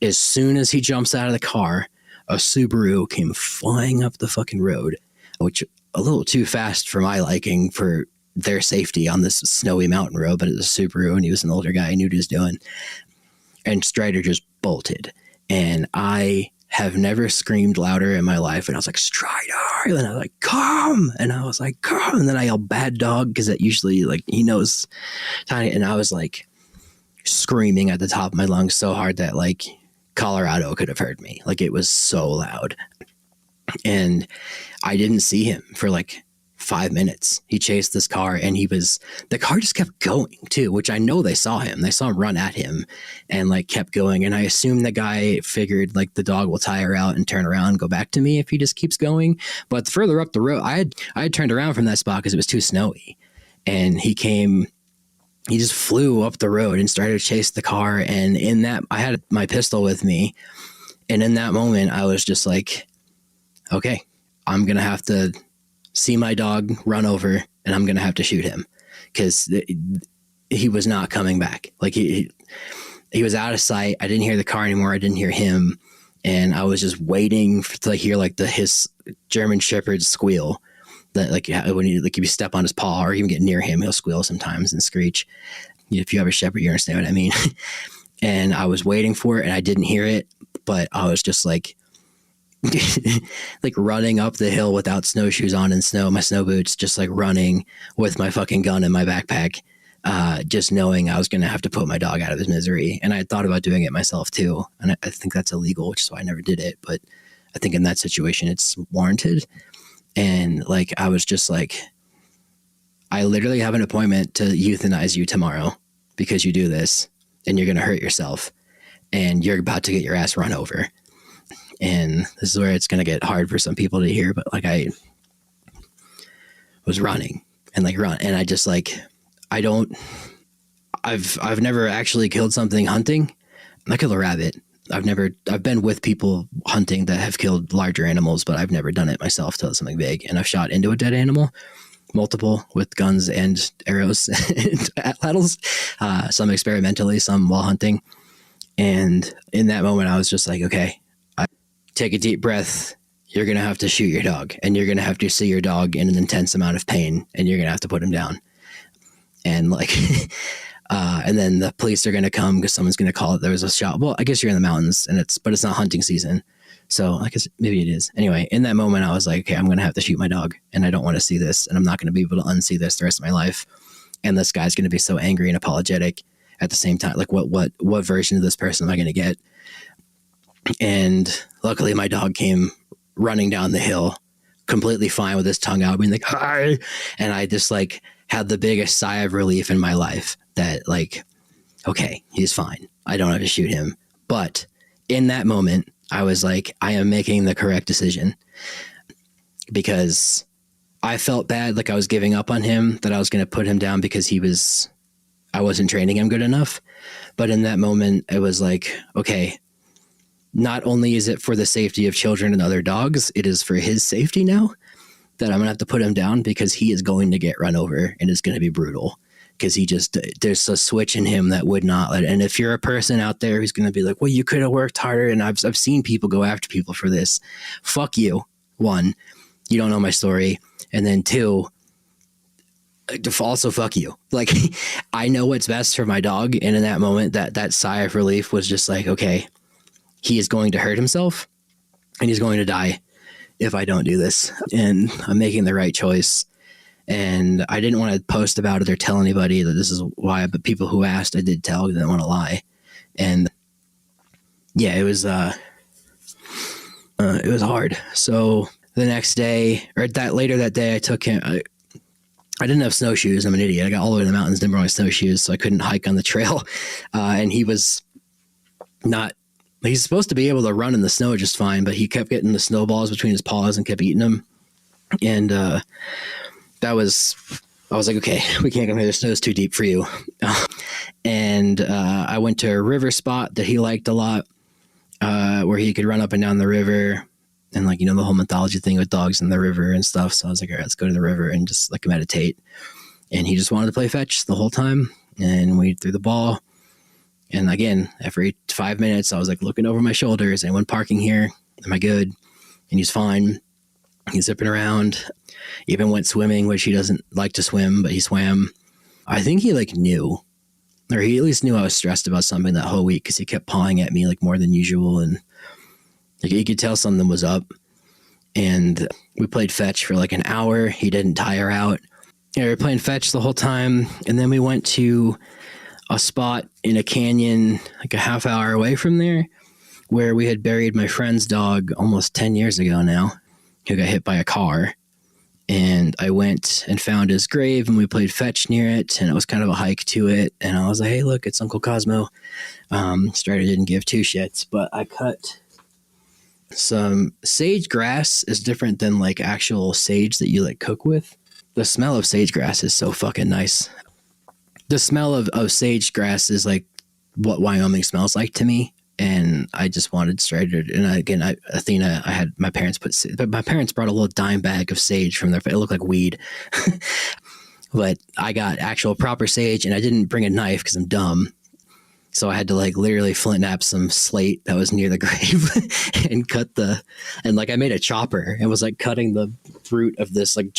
As soon as he jumps out of the car, a Subaru came flying up the fucking road, which a little too fast for my liking for their safety on this snowy mountain road, but it was a Subaru, and he was an older guy. He knew what he was doing. And Strider just bolted. And I have never screamed louder in my life. And I was like, Strider. And then I was like, come. And I was like, come. And then I yelled, bad dog, because that usually, like, he knows tiny. And I was like screaming at the top of my lungs so hard that like Colorado could have heard me. Like, it was so loud. And I didn't see him for like 5 minutes. He chased this car, and the car just kept going too, which I know they saw him run at him, and like kept going. And I assume the guy figured like the dog will tire out and turn around and go back to me if he just keeps going. But further up the road, I had turned around from that spot because it was too snowy, and he just flew up the road and started to chase the car. And in that, I had my pistol with me. And in that moment, I was just like, okay, I'm going to have to see my dog run over, and I'm going to have to shoot him, because he was not coming back. Like, he was out of sight. I didn't hear the car anymore. I didn't hear him. And I was just waiting to hear like his German Shepherd squeal. That like when if you step on his paw or even get near him, he'll squeal sometimes and screech. If you have a shepherd, you understand what I mean. And I was waiting for it, and I didn't hear it, but I was just like, like running up the hill without snowshoes on and my snow boots, just like running with my fucking gun in my backpack, just knowing I was going to have to put my dog out of his misery. And I had thought about doing it myself too. And I think that's illegal, which is why I never did it. But I think in that situation, it's warranted. And like, I was just like, I literally have an appointment to euthanize you tomorrow because you do this, and you're going to hurt yourself, and you're about to get your ass run over. And this is where it's going to get hard for some people to hear, but like, I was running and I just like, I've never actually killed something hunting. I killed a rabbit. I've been with people hunting that have killed larger animals, but I've never done it myself till something big. And I've shot into a dead animal, multiple, with guns and arrows and paddles, some experimentally, some while hunting. And in that moment, I was just like, okay, take a deep breath. you're going to have to shoot your dog, and you're going to have to see your dog in an intense amount of pain, and you're going to have to put him down. And like, and then the police are going to come because someone's going to call it. There was a shot. Well, I guess you're in the mountains, but it's not hunting season. So I guess maybe it is. Anyway, in that moment, I was like, okay, I'm going to have to shoot my dog, and I don't want to see this, and I'm not going to be able to unsee this the rest of my life. And this guy's going to be so angry and apologetic at the same time. Like, what version of this person am I going to get? And luckily, my dog came running down the hill, completely fine with his tongue out, being like, hi. And I just like had the biggest sigh of relief in my life that like, okay, he's fine. I don't have to shoot him. But in that moment, I was like, I am making the correct decision, because I felt bad. Like I was giving up on him, that I was going to put him down because I wasn't training him good enough. But in that moment, it was like, okay, not only is it for the safety of children and other dogs, it is for his safety now that I'm going to have to put him down, because he is going to get run over, and it's going to be brutal, because there's a switch in him that would not let. And if you're a person out there who's going to be like, well, you could have worked harder. And I've seen people go after people for this. Fuck you. One, you don't know my story. And then two, also fuck you. Like, I know what's best for my dog. And in that moment, that sigh of relief was just like, okay, he is going to hurt himself, and he's going to die if I don't do this. And I'm making the right choice. And I didn't want to post about it or tell anybody that this is why, but people who asked, I did tell, because I didn't want to lie. And yeah, it was hard. So the next day, or later that day, I took him. I didn't have snowshoes. I'm an idiot. I got all the way to the mountains, didn't bring my snowshoes, so I couldn't hike on the trail. And he was not. He's supposed to be able to run in the snow just fine, but he kept getting the snowballs between his paws and kept eating them. And I was like, okay, we can't come here. The snow's too deep for you. And I went to a river spot that he liked a lot, where he could run up and down the river, and like, the whole mythology thing with dogs in the river and stuff. So I was like, all right, let's go to the river and just like meditate. And he just wanted to play fetch the whole time. And we threw the ball. And again, every 5 minutes, I was like looking over my shoulder. Is anyone parking here? Am I good? And he's fine. He's zipping around. Even went swimming, which he doesn't like to swim, but he swam. I think he like knew, or he at least knew I was stressed about something that whole week, because he kept pawing at me like more than usual. And like, you could tell something was up. And we played fetch for like an hour. He didn't tire out. Yeah, we were playing fetch the whole time. And then we went to a spot in a canyon, like a half hour away from there, where we had buried my friend's dog almost 10 years ago now, who got hit by a car. And I went and found his grave, and we played fetch near it, and it was kind of a hike to it. And I was like, hey, look, it's Uncle Cosmo. Strider didn't give two shits, but I cut some sage grass. Is different than like actual sage that you like cook with. The smell of sage grass is so fucking nice. The smell of sage grass is like what Wyoming smells like to me. And I just wanted Strider. And Athena, my parents brought a little dime bag of sage from it looked like weed. But I got actual proper sage, and I didn't bring a knife because I'm dumb. So I had to like literally flint knap some slate that was near the grave and I made a chopper and was like cutting the fruit of this, like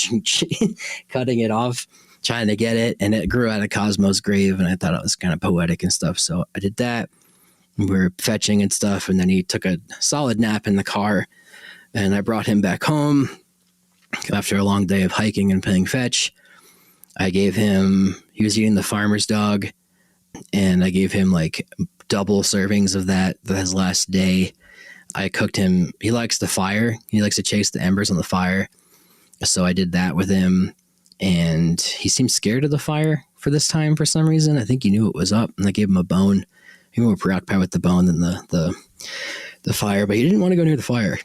cutting it off, trying to get it. And it grew out of Cosmo's grave. And I thought it was kind of poetic and stuff. So I did that. We were fetching and stuff. And then he took a solid nap in the car, and I brought him back home after a long day of hiking and playing fetch. He was eating the farmer's dog, and I gave him like double servings of that his last day. I cooked him. He likes the fire. He likes to chase the embers on the fire. So I did that with him, and he seemed scared of the fire for this time for some reason. I think he knew it was up, and I gave him a bone. He was more preoccupied with the bone than the fire, but he didn't want to go near the fire.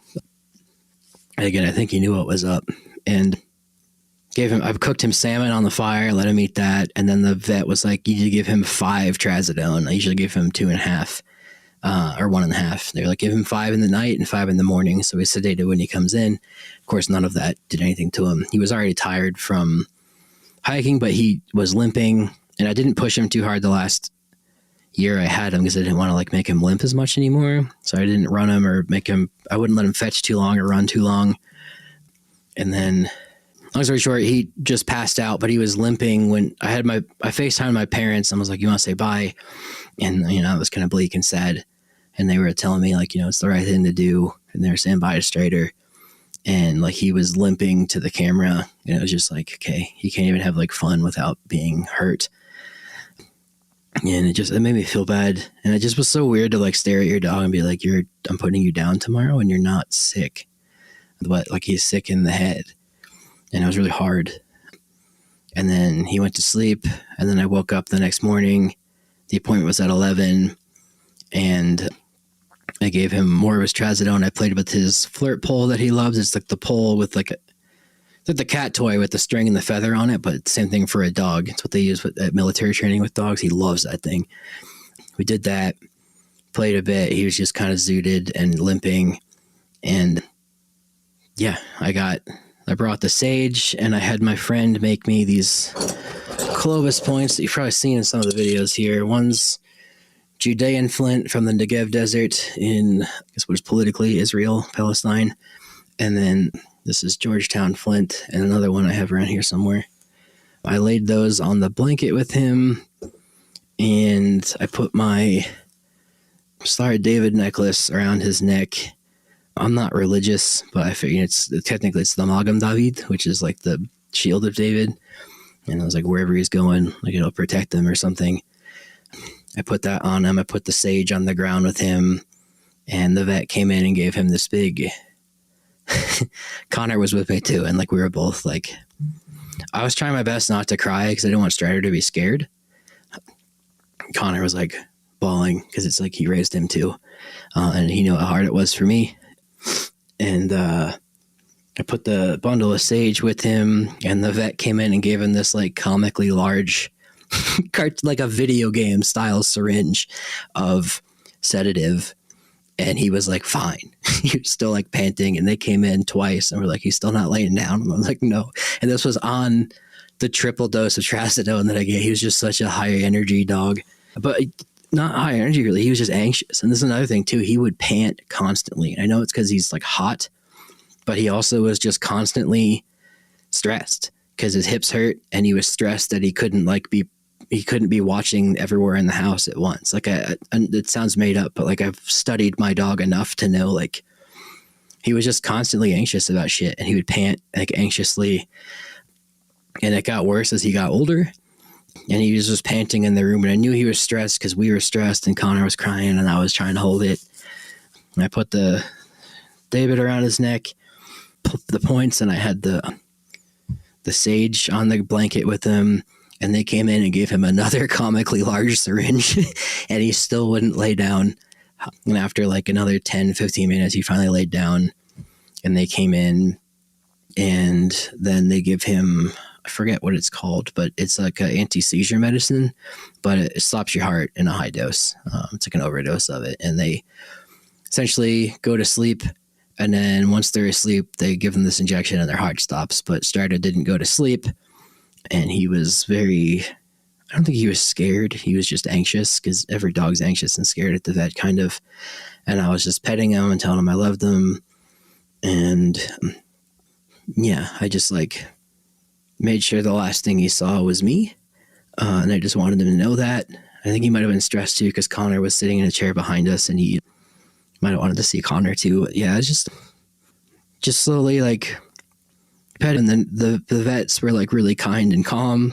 And again, I think he knew what was up, and I've cooked him salmon on the fire, let him eat that. And then the vet was like, you need to give him 5 trazodone. I usually give him 2.5, or 1.5. They were like, give him 5 in the night and 5 in the morning. So we sedated when he comes in. Of course, none of that did anything to him. He was already tired from hiking, but he was limping, and I didn't push him too hard year I had him because I didn't want to like make him limp as much anymore. So I didn't run him or I wouldn't let him fetch too long or run too long. And then long story short, he just passed out, but he was limping when I FaceTimed my parents and was like, you want to say bye? And, it was kind of bleak and sad. And they were telling me like, it's the right thing to do. And they were saying bye to Strider. And like, he was limping to the camera. And it was just like, okay, he can't even have like fun without being hurt. And it made me feel bad. And it just was so weird to like stare at your dog and be like, I'm putting you down tomorrow and you're not sick. But like, he's sick in the head. And it was really hard. And then he went to sleep. And then I woke up the next morning. The appointment was at 11. And I gave him more of his trazodone. I played with his flirt pole that he loves. It's like the pole with like the cat toy with the string and the feather on it, but same thing for a dog. It's what they use at military training with dogs. He loves that thing. We did that, played a bit. He was just kind of zooted and limping. And yeah, I brought the sage and I had my friend make me these Clovis points that you've probably seen in some of the videos here. One's Judean flint from the Negev desert in, I guess what is politically Israel, Palestine. And then this is Georgetown flint and another one I have around here somewhere. I laid those on the blanket with him and I put my Star of David necklace around his neck. I'm not religious, but I figured technically it's the Magam David, which is like the shield of David. And I was like, wherever he's going, like it'll protect him or something. I put that on him. I put the sage on the ground with him. And the vet came in and gave him this big... Connor was with me too. And like we were both like... I was trying my best not to cry because I didn't want Strider to be scared. Connor was like bawling because it's like he raised him too. And he knew how hard it was for me. And I put the bundle of sage with him. And the vet came in and gave him this like comically large... like a video game style syringe of sedative, and he was like fine. He was still like panting, and they came in twice and were like, he's still not laying down. And I was like, no. And this was on the triple dose of trazodone that I gave. He was just such a high energy dog, but not high energy really. He was just anxious. And this is another thing too, he would pant constantly. I know it's because he's like hot, but he also was just constantly stressed because his hips hurt, and he was stressed that he couldn't be watching everywhere in the house at once. Like it sounds made up, but like I've studied my dog enough to know like he was just constantly anxious about shit, and he would pant like anxiously. And it got worse as he got older, and he was just panting in the room. And I knew he was stressed because we were stressed, and Connor was crying, and I was trying to hold it. And I put the David around his neck, put the points, and I had the sage on the blanket with him. And they came in and gave him another comically large syringe, and he still wouldn't lay down. And after like another 10, 15 minutes, he finally laid down, and they came in, and then they give him, I forget what it's called, but it's like an anti-seizure medicine, but it stops your heart in a high dose. It's like an overdose of it. And they essentially go to sleep. And then once they're asleep, they give them this injection and their heart stops. But Strider didn't go to sleep. And he was I don't think he was scared. He was just anxious because every dog's anxious and scared at the vet kind of. And I was just petting him and telling him I loved him. And yeah, I just like made sure the last thing he saw was me. And I just wanted him to know that. I think he might have been stressed too because Connor was sitting in a chair behind us, and he might have wanted to see Connor too. But yeah, it's just slowly like... And then the vets were like really kind and calm.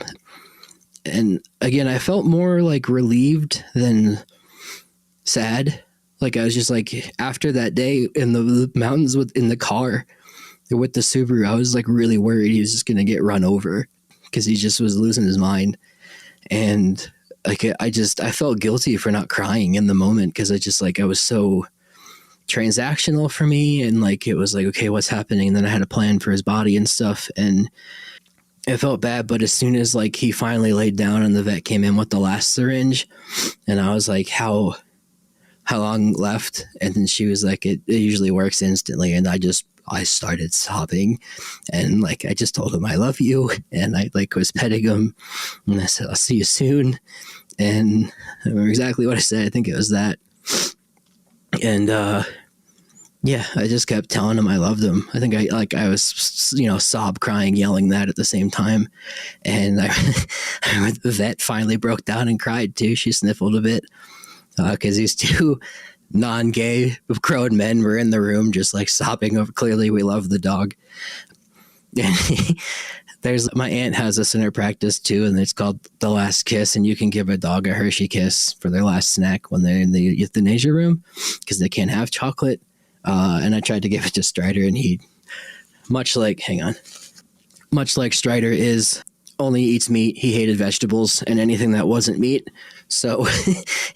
And again, I felt more like relieved than sad. Like I was just like, after that day in the mountains in the car with the Subaru, I was like really worried he was just going to get run over because he just was losing his mind. And like, I felt guilty for not crying in the moment because I was so transactional for me, and like it was like, okay, what's happening? And then I had a plan for his body and stuff, and it felt bad. But as soon as like he finally laid down and the vet came in with the last syringe, and I was like, how long left? And then she was like, it usually works instantly. And I started sobbing, and like I just told him I love you, and I like was petting him, and I said I'll see you soon. And I remember exactly what I said. I think it was that. And yeah, I just kept telling him I loved him. I think I was, sob crying, yelling that at the same time. And I remember the vet finally broke down and cried too. She sniffled a bit because these two non-gay grown men were in the room just like sobbing over. Clearly we love the dog. There's my aunt has this in her practice too, and it's called the last kiss, and you can give a dog a Hershey kiss for their last snack when they're in the euthanasia room because they can't have chocolate. And I tried to give it to Strider, and he, much like Strider only eats meat. He hated vegetables and anything that wasn't meat. So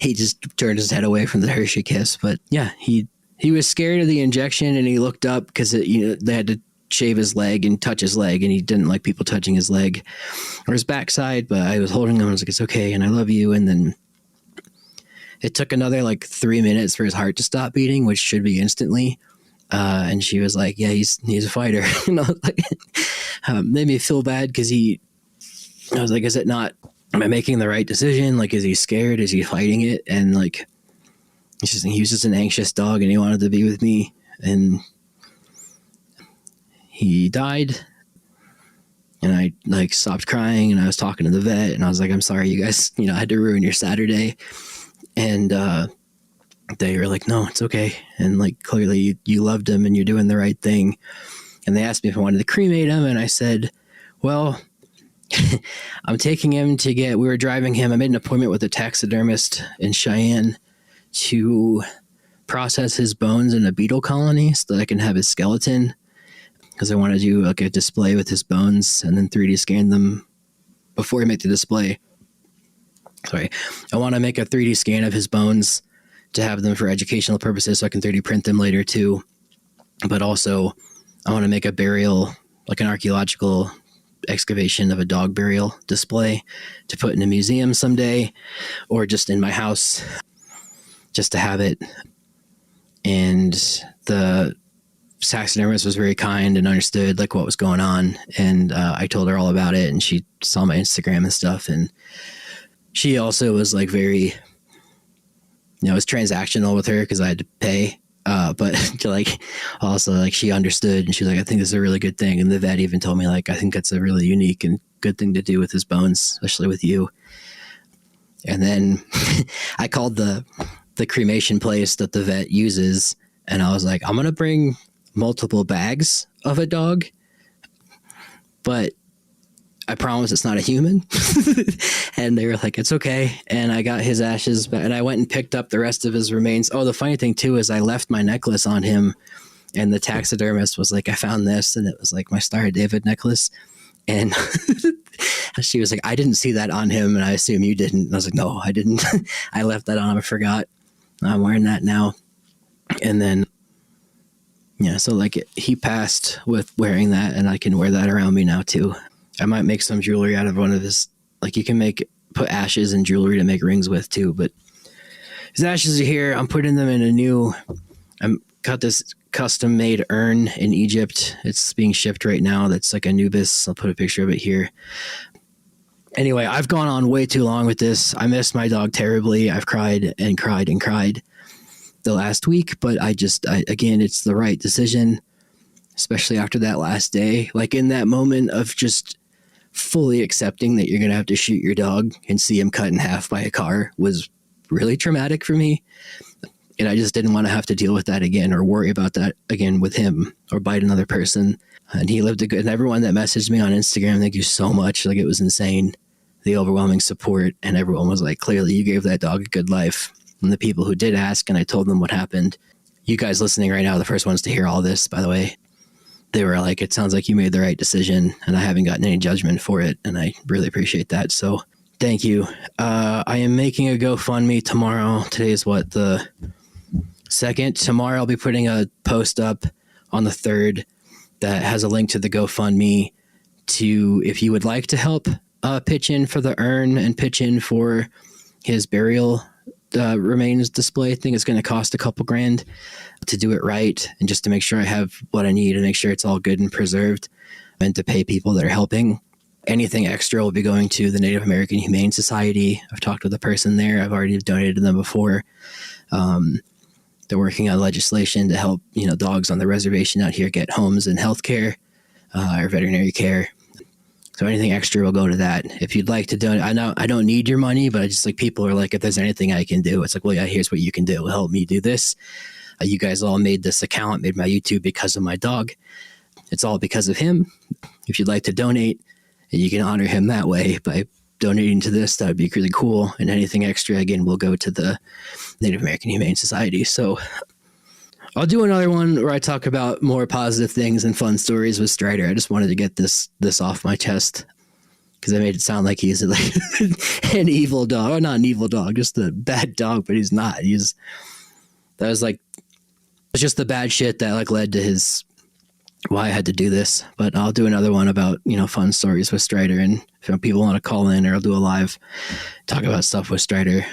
he just turned his head away from the Hershey kiss. But yeah, he was scared of the injection, and he looked up because they had to shave his leg and touch his leg, and he didn't like people touching his leg or his backside. But I was holding him. I was like, it's okay, and I love you. And then it took another like 3 minutes for his heart to stop beating, which should be instantly. And she was like, yeah, he's a fighter. Made me feel bad because I was like, is it not, am I making the right decision? Like, is he scared? Is he fighting it? And like, he was just an anxious dog, and he wanted to be with me. And he died, and I like stopped crying, and I was talking to the vet, and I was like, I'm sorry, you guys, I had to ruin your Saturday. And they were like, no, it's okay. And like, clearly you loved him and you're doing the right thing. And they asked me if I wanted to cremate him. And I said, well, I'm taking him we were driving him. I made an appointment with a taxidermist in Cheyenne to process his bones in a beetle colony so that I can have his skeleton, because I want to do like a display with his bones and then 3D scan them before I make the display. Sorry, I want to make a 3D scan of his bones to have them for educational purposes so I can 3D print them later too. But also, I want to make a burial, like an archaeological excavation of a dog burial display to put in a museum someday, or just in my house, just to have it. And the taxidermist was very kind and understood like what was going on. And I told her all about it, and she saw my Instagram and stuff. And she also was like very, it was transactional with her because I had to pay. But like, also like she understood, and she's like, I think this is a really good thing. And the vet even told me like, I think that's a really unique and good thing to do with his bones, especially with you. And then I called the cremation place that the vet uses, and I was like, I'm going to bring multiple bags of a dog, but I promise it's not a human. And they were like, it's okay. And I got his ashes, and I went and picked up the rest of his remains. Oh, the funny thing too is I left my necklace on him, and the taxidermist was like, I found this, and it was like my Star of David necklace. And she was like, I didn't see that on him, and I assume you didn't. And I was like, no, I didn't. I left that on. I forgot. I'm wearing that now. And then, yeah, so like he passed with wearing that, and I can wear that around me now too. I might make some jewelry out of one of his, like you can put ashes in jewelry to make rings with too, but his ashes are here. I'm putting them in I'm got this custom made urn in Egypt. It's being shipped right now. That's like Anubis. I'll put a picture of it here. Anyway, I've gone on way too long with this. I miss my dog terribly. I've cried and cried and cried the last week, but again, it's the right decision, especially after that last day. Like in that moment of just fully accepting that you're going to have to shoot your dog and see him cut in half by a car was really traumatic for me. And I just didn't want to have to deal with that again or worry about that again with him or bite another person. And he lived and everyone that messaged me on Instagram, thank you so much. Like it was insane, the overwhelming support. And everyone was like, clearly you gave that dog a good life. And the people who did ask, and I told them what happened, you guys listening right now are the first ones to hear all this, by the way. They were like, it sounds like you made the right decision, and I haven't gotten any judgment for it. And I really appreciate that. So thank you. I am making a GoFundMe tomorrow. Today is the 2nd. Tomorrow I'll be putting a post up on the 3rd that has a link to the GoFundMe to, if you would like to help pitch in for the urn and pitch in for his burial remains display. I think it's going to cost a couple grand to do it right, and just to make sure I have what I need and make sure it's all good and preserved, and to pay people that are helping. Anything extra will be going to the Native American Humane Society. I've talked with a person there. I've already donated to them before. They're working on legislation to help, dogs on the reservation out here get homes and health care or veterinary care. So anything extra will go to that. If you'd like to donate, I know I don't need your money, but I just like people are like, if there's anything I can do, it's like, well, yeah, here's what you can do. Help me do this. You guys all made this account, made my YouTube because of my dog. It's all because of him. If you'd like to donate, you can honor him that way by donating to this. That would be really cool. And anything extra, again, will go to the Native American Humane Society. So I'll do another one where I talk about more positive things and fun stories with Strider. I just wanted to get this off my chest because I made it sound like he's like an evil dog. Or not an evil dog, just a bad dog, but he's not. It's just the bad shit that like led to why I had to do this. But I'll do another one about, fun stories with Strider. And if people want to call in, or I'll do a live talk about stuff with Strider.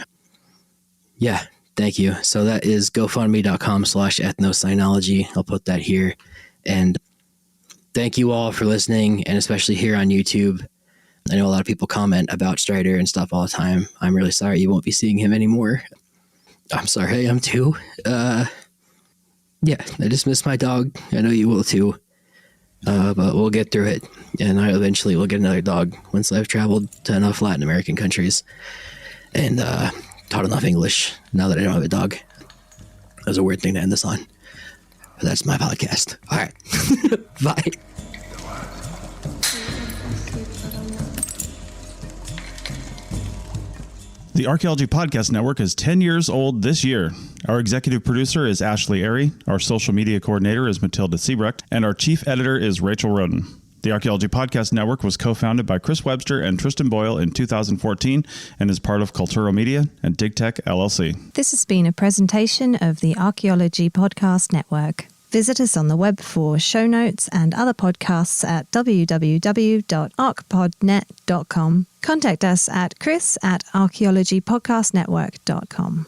Yeah. Thank you. So that is gofundme.com/ethnosynology. I'll put that here. And thank you all for listening, and especially here on YouTube. I know a lot of people comment about Strider and stuff all the time. I'm really sorry you won't be seeing him anymore. I'm sorry, I am too. Yeah, I just miss my dog. I know you will too. But we'll get through it. And I eventually will get another dog once I've traveled to enough Latin American countries. And, taught enough English now that I don't have a dog. That was a weird thing to end this on. But that's my podcast. All right. Bye. The Archaeology Podcast Network is 10 years old this year. Our executive producer is Ashley Airy, our social media coordinator is Matilda Siebrecht, and our chief editor is Rachel Roden. The Archaeology Podcast Network was co-founded by Chris Webster and Tristan Boyle in 2014 and is part of Cultura Media and DigTech LLC. This has been a presentation of the Archaeology Podcast Network. Visit us on the web for show notes and other podcasts at www.archpodnet.com. Contact us at chris@archaeologypodcastnetwork.com.